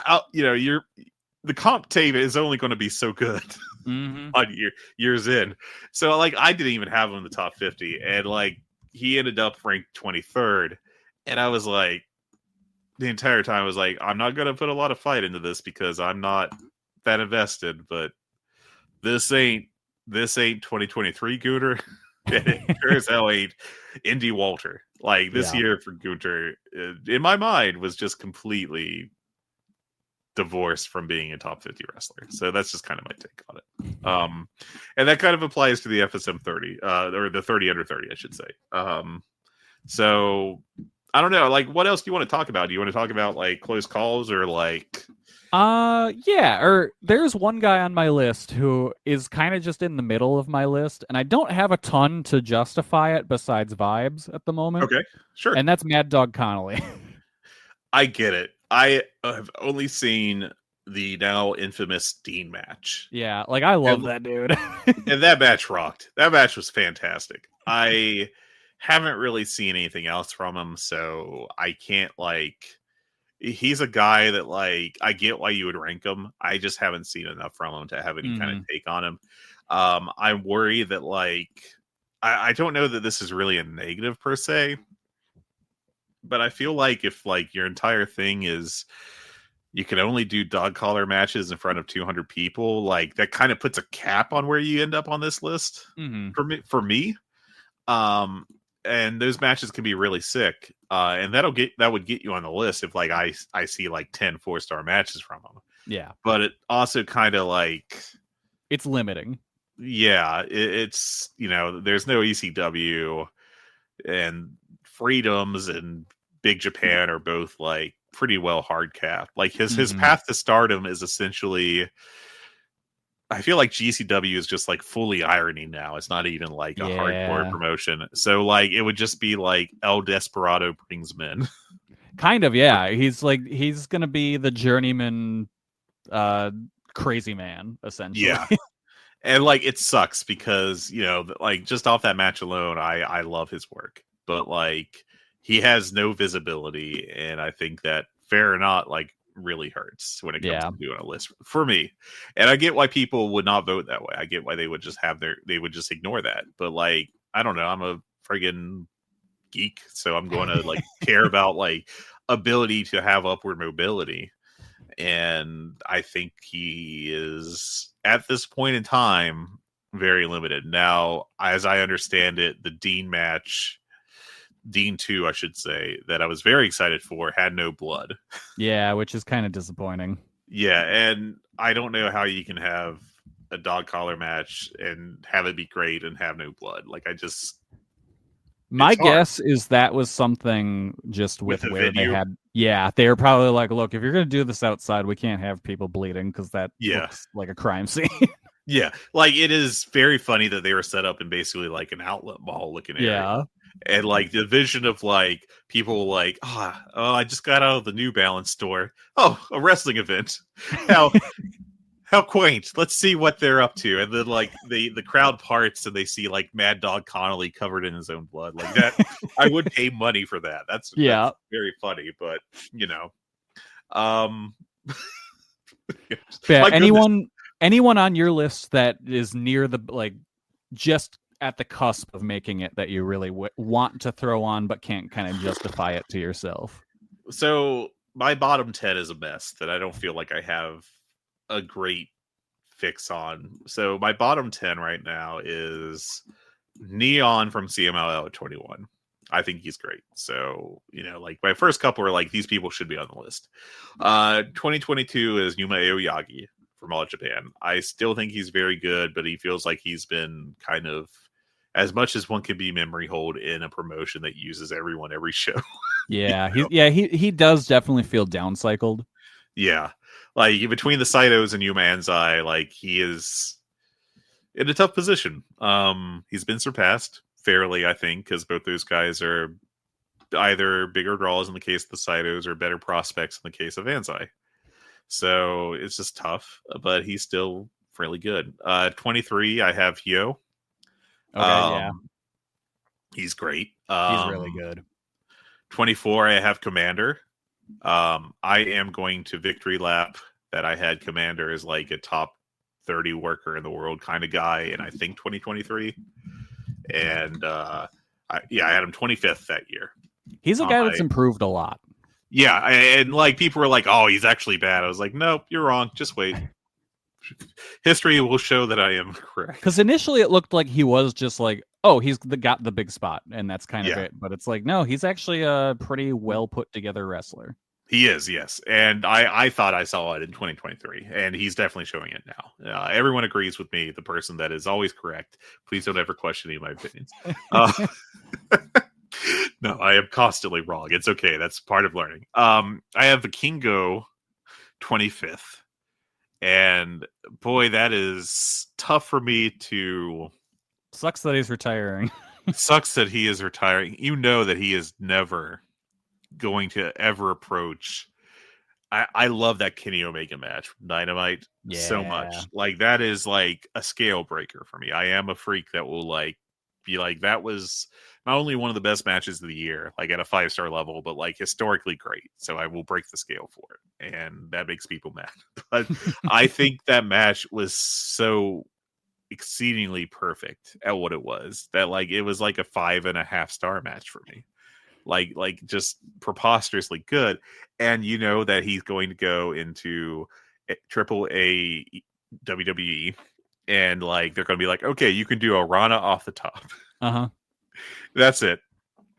the comp tape is only going to be so good on years in. So, like, I didn't even have him in the top 50, and like he ended up ranked 23rd, and I was like, the entire time I was like, I'm not going to put a lot of fight into this because I'm not that invested, but this ain't 2023 Gunter. It sure as hell ain't Indy Walter. Like, this year for Gunter, in my mind, was just completely divorced from being a top 50 wrestler. So that's just kind of my take on it. And that kind of applies to the FSM 30, or the 30 under 30, I should say. So I don't know. Like, what else do you want to talk about? Do you want to talk about like close calls or like? Yeah. Or there's one guy on my list who is kind of just in the middle of my list, and I don't have a ton to justify it besides vibes at the moment. Okay, sure. And that's Mad Dog Connolly. I get it. I have only seen the now infamous Dean match. Yeah, like I love that dude. And that match rocked. That match was fantastic. I haven't really seen anything else from him, so I can't like. He's a guy that like I get why you would rank him. I just haven't seen enough from him to have any kind of take on him. I'm worried that like I don't know that this is really a negative per se, but I feel like if like your entire thing is you can only do dog collar matches in front of 200 people, like that kind of puts a cap on where you end up on this list for me. And those matches can be really sick. And that would get you on the list if like I see like 10 4-star matches from them. Yeah. But it also kind of like it's limiting. Yeah, it's there's no ECW, and Freedoms and Big Japan are both like pretty well hard capped. Like his path to stardom is essentially, I feel like GCW is just like fully irony now. It's not even like a hardcore promotion. So like it would just be like El Desperado brings men. Kind of, yeah. He's gonna be the journeyman crazy man, essentially. Yeah. And like it sucks because, like just off that match alone, I love his work. But like he has no visibility, and I think that fair or not, like really hurts when it comes to doing a list for me. And I get why people would not vote that way. I get why they would just ignore that. But like, I don't know, I'm a friggin' geek, so I'm going to like care about like ability to have upward mobility. And I think he is at this point in time very limited. Now, as I understand it, the Dean match, Dean 2, I should say, that I was very excited for, had no blood. Yeah, which is kind of disappointing. Yeah, and I don't know how you can have a dog collar match and have it be great and have no blood. Like, my guess is that was something just with where venue. They had. Yeah, they were probably like, look, if you're going to do this outside, we can't have people bleeding because that looks like a crime scene. Yeah, like it is very funny that they were set up in basically like an outlet mall looking area. Yeah. And like the vision of like people like, oh, I just got out of the New Balance store. Oh, a wrestling event. How quaint. Let's see what they're up to. And then like the crowd parts and they see like Mad Dog Connolly covered in his own blood. Like that, I would pay money for that. That's very funny, but yeah, anyone on your list that is near the like just at the cusp of making it that you really want to throw on but can't kind of justify it to yourself? So my bottom 10 is a mess that I don't feel like I have a great fix on. So my bottom 10 right now is Neon from CMLL at 21. I think he's great. So, like my first couple are like, these people should be on the list. 2022 is Yuma Aoyagi from All Japan. I still think he's very good, but he feels like he's been kind of, as much as one can be memory hold in a promotion that uses everyone every show. Yeah, he does definitely feel downcycled. Yeah, like between the Saitos and Yuma Anzai, like he is in a tough position. He's been surpassed fairly, I think, because both those guys are either bigger draws in the case of the Saitos or better prospects in the case of Anzai. So it's just tough, but he's still fairly good. 23, I have Hyo. Okay, He's great. he's really good. 24, I have Commander. I am going to victory lap that I had Commander as like a top 30 worker in the world kind of guy, and I think 2023. And I had him 25th that year. He's a guy that's improved a lot. Yeah, and like people were like, "Oh, he's actually bad." I was like, "Nope, you're wrong. Just wait. History will show that I am correct." Because initially it looked like he was just like, oh, he's got the big spot, and that's kind of it. But it's like, no, he's actually a pretty well put together wrestler. He is, yes. And I thought I saw it in 2023, and he's definitely showing it now. Everyone agrees with me, the person that is always correct. Please don't ever question any of my opinions. No, I am constantly wrong. It's okay. That's part of learning. I have the Kingo 25th. And boy, that is tough for me to... Sucks that he's retiring. Sucks that he is retiring. You know that he is never going to ever approach... I love that Kenny Omega match from Dynamite so much. Like, that is like a scale breaker for me. I am a freak that will like be like, that was not only one of the best matches of the year, like at a 5-star level, but like historically great. So I will break the scale for it. And that makes people mad. But I think that match was so exceedingly perfect at what it was that like it was like a 5.5-star match for me. Like just preposterously good. And you know that he's going to go into AAA WWE, and like they're going to be like, okay, you can do a Rana off the top. That's it.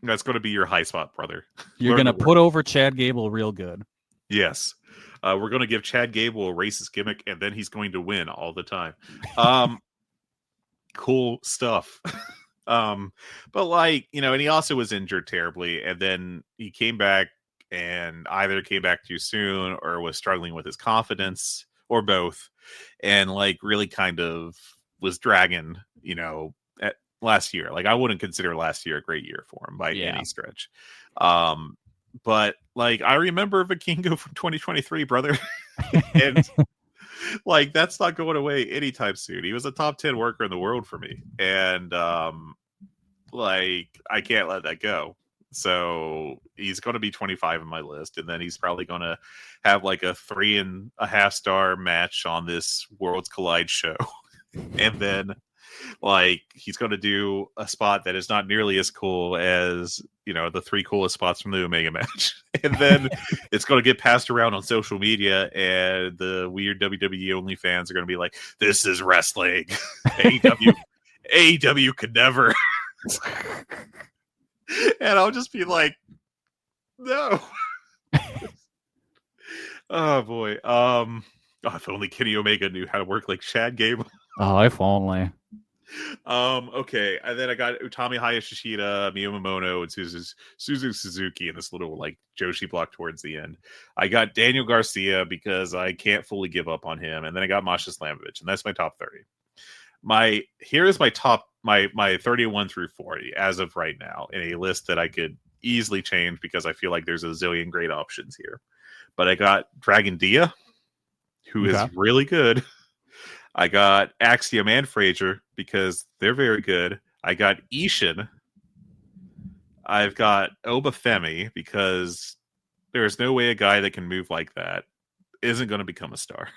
That's going to be your high spot, brother. You're going to put over Chad Gable real good. Yes. We're going to give Chad Gable a racist gimmick, and then he's going to win all the time. Cool stuff. But like, you know, and he also was injured terribly, and then he came back and either came back too soon or was struggling with his confidence or both, and like really kind of was dragging, you know, at last year. Like I wouldn't consider last year a great year for him by any stretch. But like I remember Vikingo from 2023, brother. And like that's not going away anytime soon. He was a top 10 worker in the world for me. And like I can't let that go. So he's going to be 25 on my list, and then he's probably going to have like a 3.5-star match on this Worlds Collide show. And then like he's going to do a spot that is not nearly as cool as, you know, the 3 coolest spots from the Omega match. And then it's going to get passed around on social media, and the weird WWE only fans are going to be like, this is wrestling. AEW could never. And I'll just be like, no. Oh boy. If only Kenny Omega knew how to work like Chad Gable. Oh, if only. Okay. And then I got Utami Hayashishita, Miyamoto, and Suzu Suzuki in this little like joshi block towards the end. I got Daniel Garcia because I can't fully give up on him. And then I got Masha Slamovich, and that's my top 30. Here's my top my 31 through 40 as of right now, in a list that I could easily change because I feel like there's a zillion great options here. But I got Dragon Dia, who is really good. I got Axiom and Frazier because they're very good. I got Ishin. I've got Obafemi because there's no way a guy that can move like that isn't going to become a star.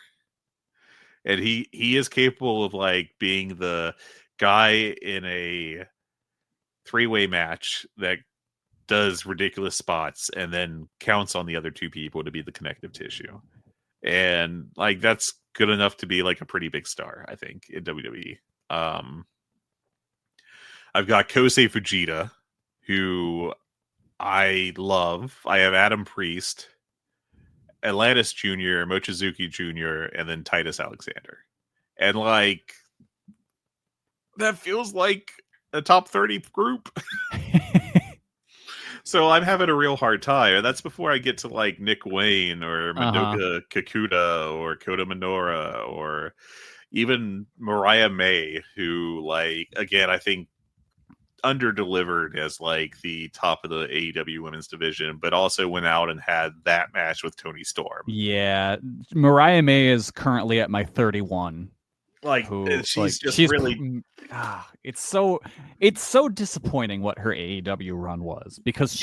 And he is capable of like being the guy in a 3-way match that does ridiculous spots and then counts on the other 2 people to be the connective tissue. And like that's good enough to be like a pretty big star, I think, in WWE. I've got Kosei Fujita, who I love. I have Adam Priest, Atlantis Jr., Mochizuki Jr., and then Titus Alexander. And like that feels like a top 30 group. So I'm having a real hard time. And that's before I get to like Nick Wayne or Madoka Kakuta or Kota Minoura or, even Mariah May, who, like, again, I think under-delivered as, like, the top of the AEW women's division, but also went out and had that match with Toni Storm. Yeah, Mariah May is currently at my 31. Like, she's really... it's so disappointing what her AEW run was, because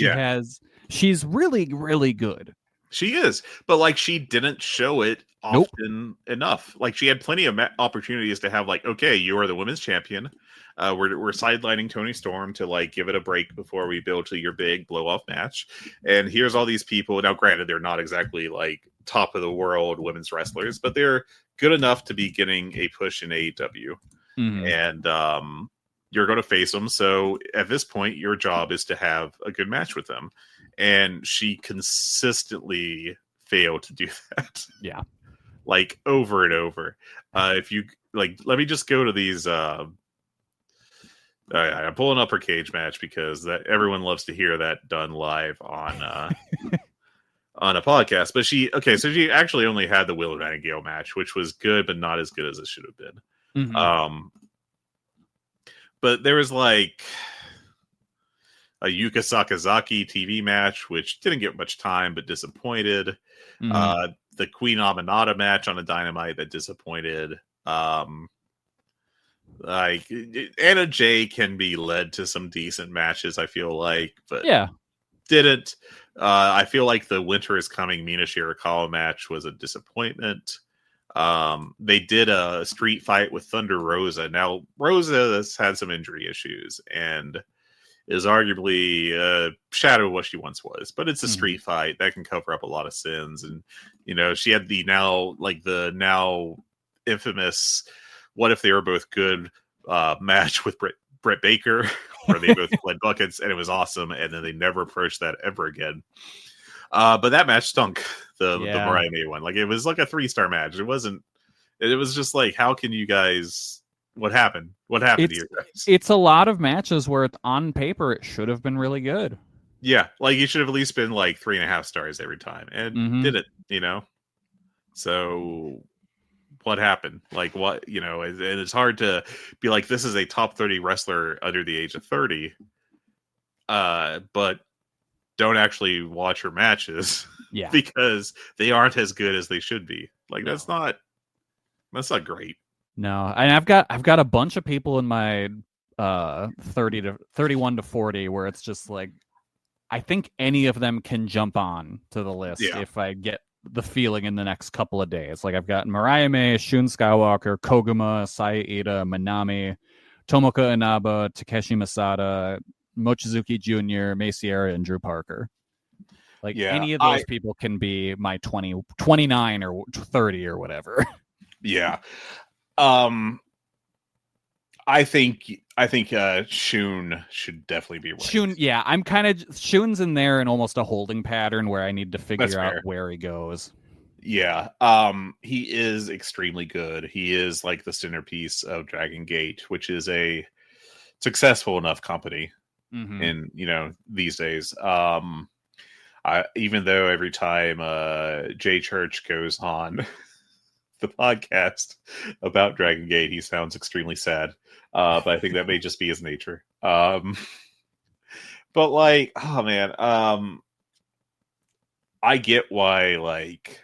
she's really, really good. She is, but, like, she didn't show it often enough. Like, she had plenty of opportunities to have, like, okay, you are the women's champion. We're sidelining Toni Storm to, like, give it a break before we build to your big blow-off match. And here's all these people. Now, granted, they're not exactly, like, top of the world women's wrestlers, but they're good enough to be getting a push in AEW. Mm-hmm. And you're going to face them. So at this point, your job is to have a good match with them. And she consistently failed to do that. Yeah. Like, over and over. If you, like, let me just go to these... I'm pulling up her cage match because that everyone loves to hear that done live on on a podcast. But she actually only had the Willow Nightingale match, which was good, but not as good as it should have been. Mm-hmm. But there was, like, a Yuka Sakazaki TV match, which didn't get much time, but disappointed. Mm-hmm. The Queen Aminata match on a Dynamite that disappointed. Like, Anna Jay can be led to some decent matches, I feel like, but didn't. I feel like the Winter is Coming Mina Shirakawa match was a disappointment. They did a street fight with Thunder Rosa. Now, Rosa has had some injury issues and is arguably a shadow of what she once was, but it's a street fight that can cover up a lot of sins. And, you know, she had the now infamous "what if they were both good" match with Britt Baker, where they both bled buckets, and it was awesome. And then they never approached that ever again. But that match stunk. The Mariah May one, like, it was like a 3-star match. It wasn't. It was just like, how can you guys? What happened? What happened to you guys? It's a lot of matches where on paper it should have been really good. Yeah, like, you should have at least been like 3.5 stars every time, and didn't. You know, so. What happened? Like, what, you know, and it's hard to be like, this is a top 30 wrestler under the age of 30, but don't actually watch her matches, because they aren't as good as they should be. Like, that's not great. No, and I've got a bunch of people in my 31 to 40 where it's just like, I think any of them can jump on to the list if I get the feeling in the next couple of days. Like, I've got Mariah May, Shun Skywalker, Koguma, Saya Ida, Manami, Tomoka Inaba, Takeshi Masada, Mochizuki Jr., May Sierra, and Drew Parker. Like, any of those people can be my 29 or 30 or whatever. Yeah. I think Shun should definitely be ranked. Shun, I'm kind of Shun's in there in almost a holding pattern where I need to figure out where he goes. Yeah, he is extremely good. He is like the centerpiece of Dragon Gate, which is a successful enough company in, you know, these days. Even though every time Jay Church goes on the podcast about Dragon Gate, he sounds extremely sad. But I think that may just be his nature. But, like, oh man, I get why, like,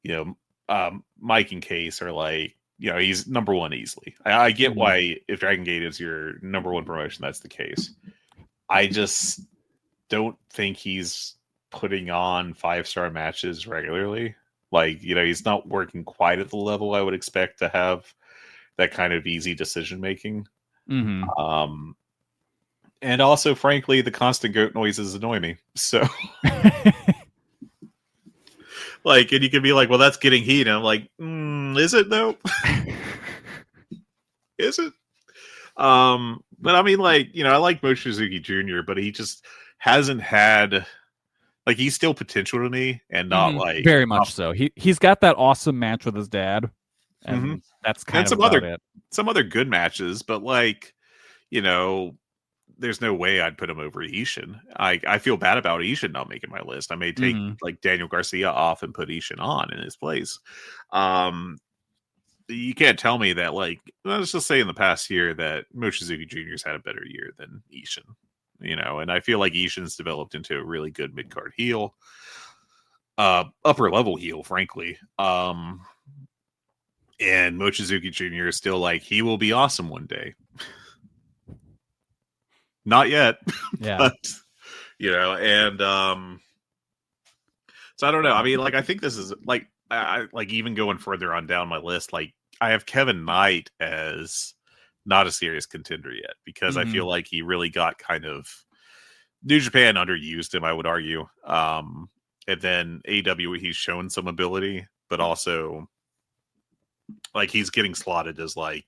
you know, Mike and Case are like, you know, he's number one easily. I get why, if Dragon Gate is your number one promotion, that's the case. I just don't think he's putting on 5-star matches regularly. Like, you know, he's not working quite at the level I would expect to have that kind of easy decision making. And also, frankly, the constant goat noises annoy me. So, like, and you can be like, well, that's getting heat. And I'm like, is it though? Is it? But I mean, like, you know, I like Mochizuki Jr., but he just hasn't had, like, he's still potential to me, and not like very much so. He's got that awesome match with his dad. And that's kind of about it. Some other good matches, but, like, you know, there's no way I'd put him over Ishin. I feel bad about Ishin not making my list. I may take like Daniel Garcia off and put Ishin on in his place. you can't tell me that, like, let's just say in the past year that Mochizuki Jr.'s had a better year than Ishin. And I feel like Ishin's developed into a really good mid-card heel. Upper level heel, frankly. And Mochizuki Jr. is still like, he will be awesome one day. Not yet. Yeah. But, and so I don't know. I mean, like, I think this is like, I like even going further on down my list, like I have Kevin Knight as not a serious contender yet, because I feel like he really got kind of New Japan underused him, I would argue. And then AEW, he's shown some ability, but also like he's getting slotted as like,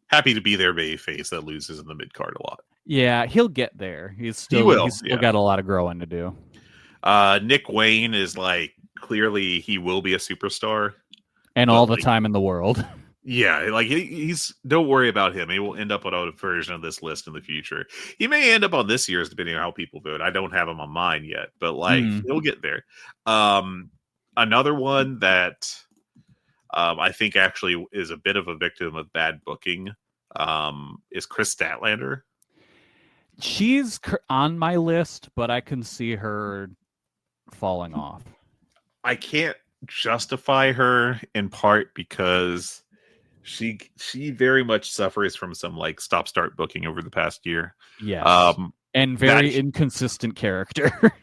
happy to be their babyface that loses in the mid card a lot. Yeah, he'll get there. He's still got a lot of growing to do. Nick Wayne is like, clearly he will be a superstar. And all the time in the world. Yeah, like he's don't worry about him. He will end up on a version of this list in the future. He may end up on this year's, depending on how people vote. I don't have him on mine yet, but like he'll get there. Another one that I think actually is a bit of a victim of bad booking is Chris Statlander. She's on my list, but I can see her falling off. I can't justify her in part because she very much suffers from some like stop-start booking over the past year. Yeah, and very inconsistent character.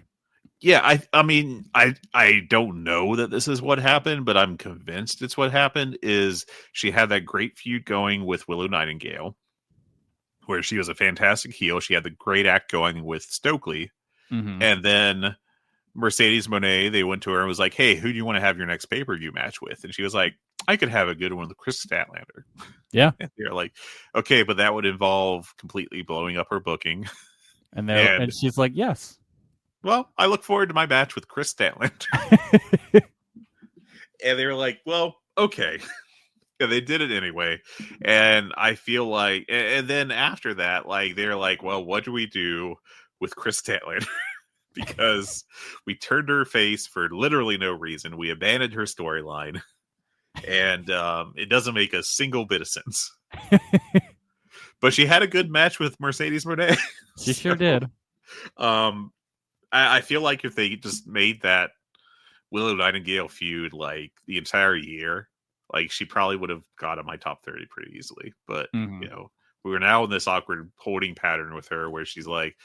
Yeah, I mean, I don't know that this is what happened, but I'm convinced it's what happened. Is she had that great feud going with Willow Nightingale, where she was a fantastic heel. She had the great act going with Stokely, and then Mercedes Moné, they went to her and was like, hey, who do you want to have your next pay-per-view match with? And she was like, I could have a good one with Chris Statlander. Yeah. And they're like, okay, but that would involve completely blowing up her booking. And she's like, yes. Well, I look forward to my match with Chris Statlander. And they were like, well, okay. Yeah, they did it anyway. And I feel like, and then after that, like, they're like, well, what do we do with Chris Statlander? Because we turned her face for literally no reason. We abandoned her storyline. And it doesn't make a single bit of sense. But she had a good match with Mercedes Moné. She sure did. I feel like if they just made that Willow Nightingale feud like the entire year, like she probably would have got on my top 30 pretty easily. But, we were now in this awkward holding pattern with her where she's like,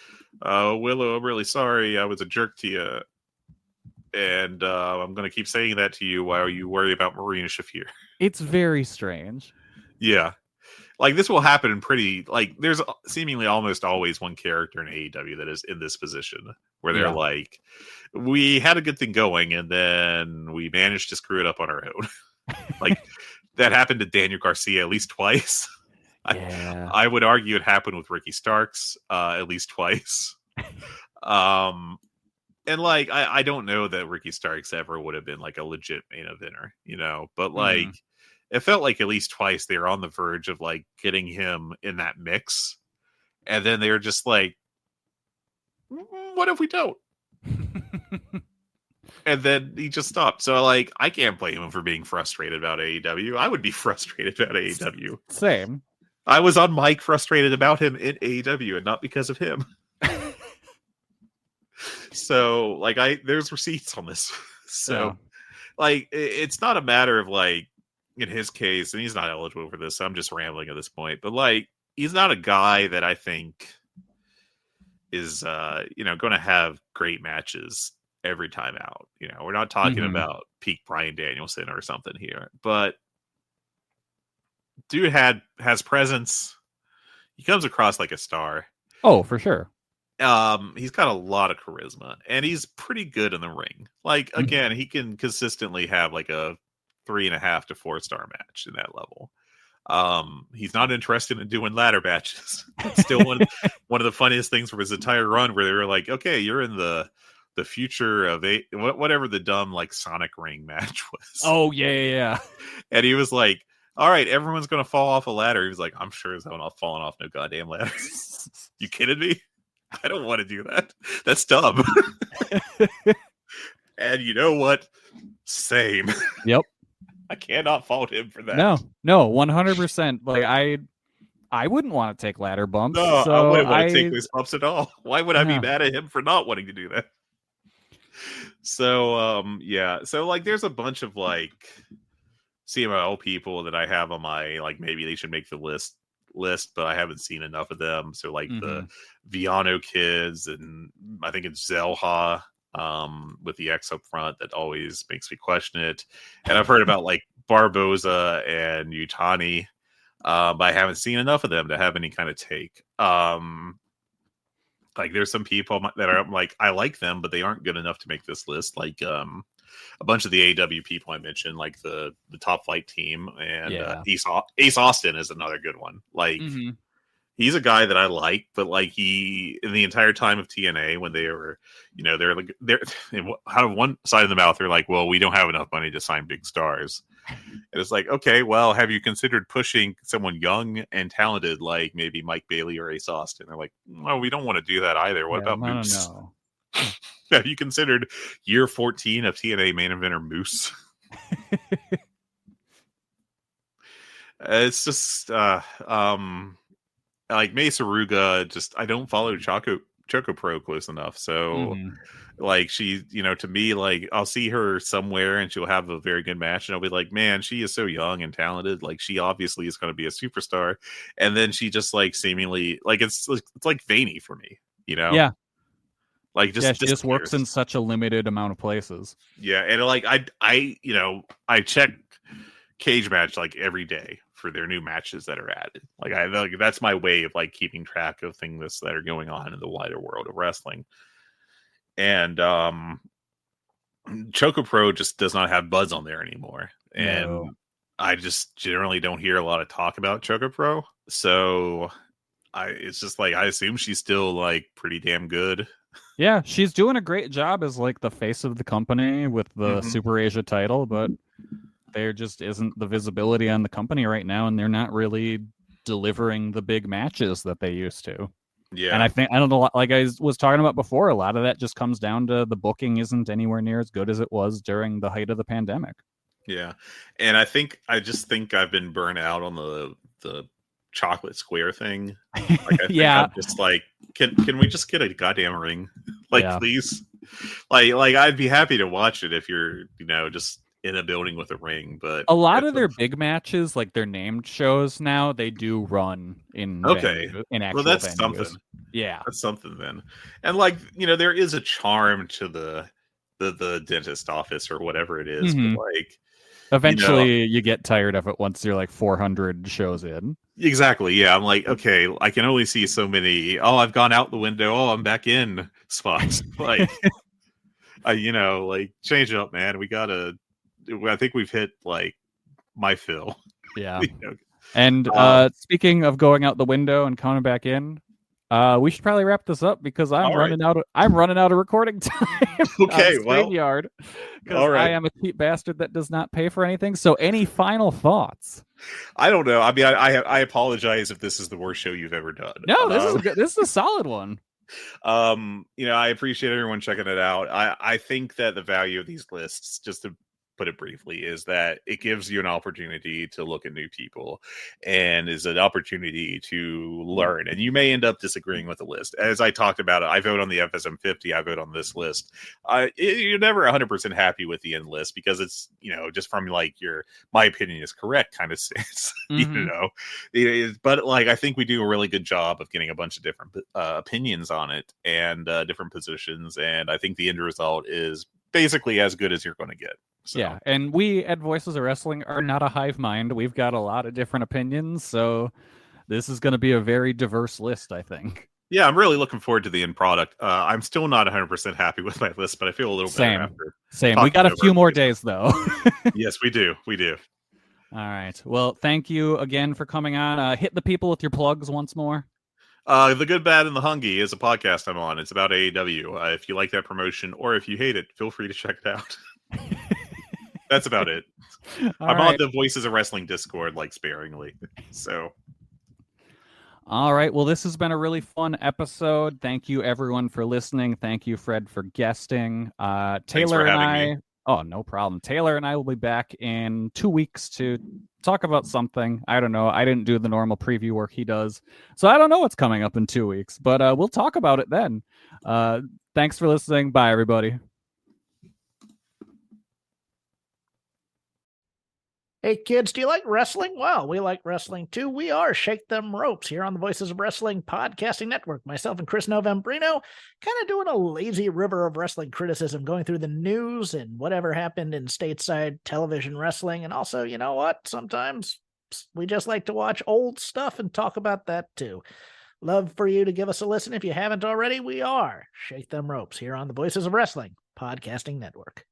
Willow, I'm really sorry. I was a jerk to you. And I'm going to keep saying that to you while you worry about Marina Shafir. It's very strange. Yeah. Like, this will happen in pretty... Like, there's seemingly almost always one character in AEW that is in this position. Where they're like, we had a good thing going, and then we managed to screw it up on our own. Like, that happened to Daniel Garcia at least twice. Yeah. I would argue it happened with Ricky Starks at least twice. And like, I don't know that Ricky Starks ever would have been like a legit main eventer, but like it felt like at least twice they were on the verge of like getting him in that mix. And then they were just like, what if we don't? And then he just stopped. So like, I can't blame him for being frustrated about AEW. I would be frustrated about AEW. Same. I was on mic frustrated about him in AEW and not because of him. So like there's receipts on this. So like it's not a matter of like in his case, and he's not eligible for this, so I'm just rambling at this point, but like he's not a guy that I think is going to have great matches every time out. We're not talking about peak Bryan Danielson or something here, but dude has presence. He comes across like a star. Oh, for sure. He's got a lot of charisma, and he's pretty good in the ring. Like, again, he can consistently have like a 3.5 to 4-star match in that level. He's not interested in doing ladder matches. It's still one of the funniest things from his entire run, where they were like, okay, you're in the future of whatever the dumb like Sonic ring match was. Oh yeah. And he was like, all right, everyone's gonna fall off a ladder. He was like, I'm sure as hell not falling off no goddamn ladder. You kidding me? I don't want to do that. That's dumb. And you know what? Same. Yep. I cannot fault him for that. No, 100%. Like I wouldn't want to take ladder bumps. No, so I wouldn't want to take those bumps at all. Why would I be Yeah. mad at him for not wanting to do that? So, yeah. So, like, there's a bunch of, like, CMLL people that I have on my, like, maybe they should make the list, but I haven't seen enough of them. So, like, the Viano kids, and I think it's Zelha, with the X up front, that always makes me question it. And I've heard about, like, Barboza and Utani, but I haven't seen enough of them to have any kind of take. Like, there's some people that are like, I like them, but they aren't good enough to make this list. Like, a bunch of the AW people I mentioned, like the Top Flight team, and Ace Austin is another good one. Like, he's a guy that I like, but like he, in the entire time of TNA, when they were, they're out of one side of the mouth, they're like, well, we don't have enough money to sign big stars. And it's like, okay, well, have you considered pushing someone young and talented, like maybe Mike Bailey or Ace Austin? They're like, well, we don't want to do that either. What about Moose? No. Have you considered year 14 of TNA main eventer Moose? It's just, like Mesa Ruga, I don't follow Choco Pro close enough. So, like, she, to me, like, I'll see her somewhere and she'll have a very good match, and I'll be like, man, she is so young and talented. Like, she obviously is going to be a superstar. And then she just, like, seemingly, like, it's like veiny for me, Yeah. Like, she just works in such a limited amount of places. Yeah. And like, I check Cage Match like every day for their new matches that are added. Like, that's my way of like keeping track of things that are going on in the wider world of wrestling. And Choco Pro just does not have buzz on there anymore. And I just generally don't hear a lot of talk about Choco Pro. So it's just like, I assume she's still like pretty damn good. Yeah, she's doing a great job as like the face of the company with the Super Asia title, but there just isn't the visibility on the company right now, and they're not really delivering the big matches that they used to. Yeah. And I don't know, like I was talking about before, a lot of that just comes down to the booking isn't anywhere near as good as it was during the height of the pandemic. Yeah. And I just think I've been burnt out on the chocolate square thing. Like, I think I'm just like, can we just get a goddamn ring? Like, please? Like I'd be happy to watch it if you're, just in a building with a ring, but a lot of their big matches, like their named shows now, they do run in actual venues. Something. Yeah, that's something then. And like, there is a charm to the dentist office or whatever it is, but like eventually you get tired of it once you're like 400 shows in. Exactly. Yeah, I'm like, okay, I can only see so many. Oh, I've gone out the window. Oh, I'm back in spots. Like, like, change it up, man. I think we've hit like my fill. Yeah. And speaking of going out the window and coming back in, we should probably wrap this up because I'm running out of recording time. Okay, StreamYard, because I am a cheap bastard that does not pay for anything. So, any final thoughts? I don't know. I mean, I apologize if this is the worst show you've ever done. No, this is good. This is a solid one. I appreciate everyone checking it out. I think that the value of these lists, just to put it briefly, is that it gives you an opportunity to look at new people and is an opportunity to learn. And you may end up disagreeing with the list. As I talked about it, I vote on the FSM 50. I vote on this list. You're never 100% happy with the end list because it's, just from like my opinion is correct kind of sense, but like, I think we do a really good job of getting a bunch of different opinions on it and different positions. And I think the end result is basically as good as you're going to get. So. Yeah, and we at Voices of Wrestling are not a hive mind. We've got a lot of different opinions, so this is going to be a very diverse list, I think. Yeah, I'm really looking forward to the end product. I'm still not 100% happy with my list, but I feel a little better after. Same. We got a few more days, though. Yes, we do. We do. All right. Well, thank you again for coming on. Hit the people with your plugs once more. The Good, Bad, and the Hungee is a podcast I'm on. It's about AEW. If you like that promotion or if you hate it, feel free to check it out. That's about it. I'm on the Voices of Wrestling Discord, like, sparingly. So. All right. Well, this has been a really fun episode. Thank you, everyone, for listening. Thank you, Fred, for guesting. Taylor and I Oh, no problem. Taylor and I will be back in 2 weeks to talk about something. I don't know. I didn't do the normal preview work he does, so I don't know what's coming up in 2 weeks, but we'll talk about it then. Thanks for listening. Bye, everybody. Hey kids, do you like wrestling? Well, we like wrestling too. We are Shake Them Ropes here on the Voices of Wrestling Podcasting Network. Myself and Chris Novembrino kind of doing a lazy river of wrestling criticism, going through the news and whatever happened in stateside television wrestling. And also, you know what? Sometimes we just like to watch old stuff and talk about that too. Love for you to give us a listen if you haven't already. We are Shake Them Ropes here on the Voices of Wrestling Podcasting Network.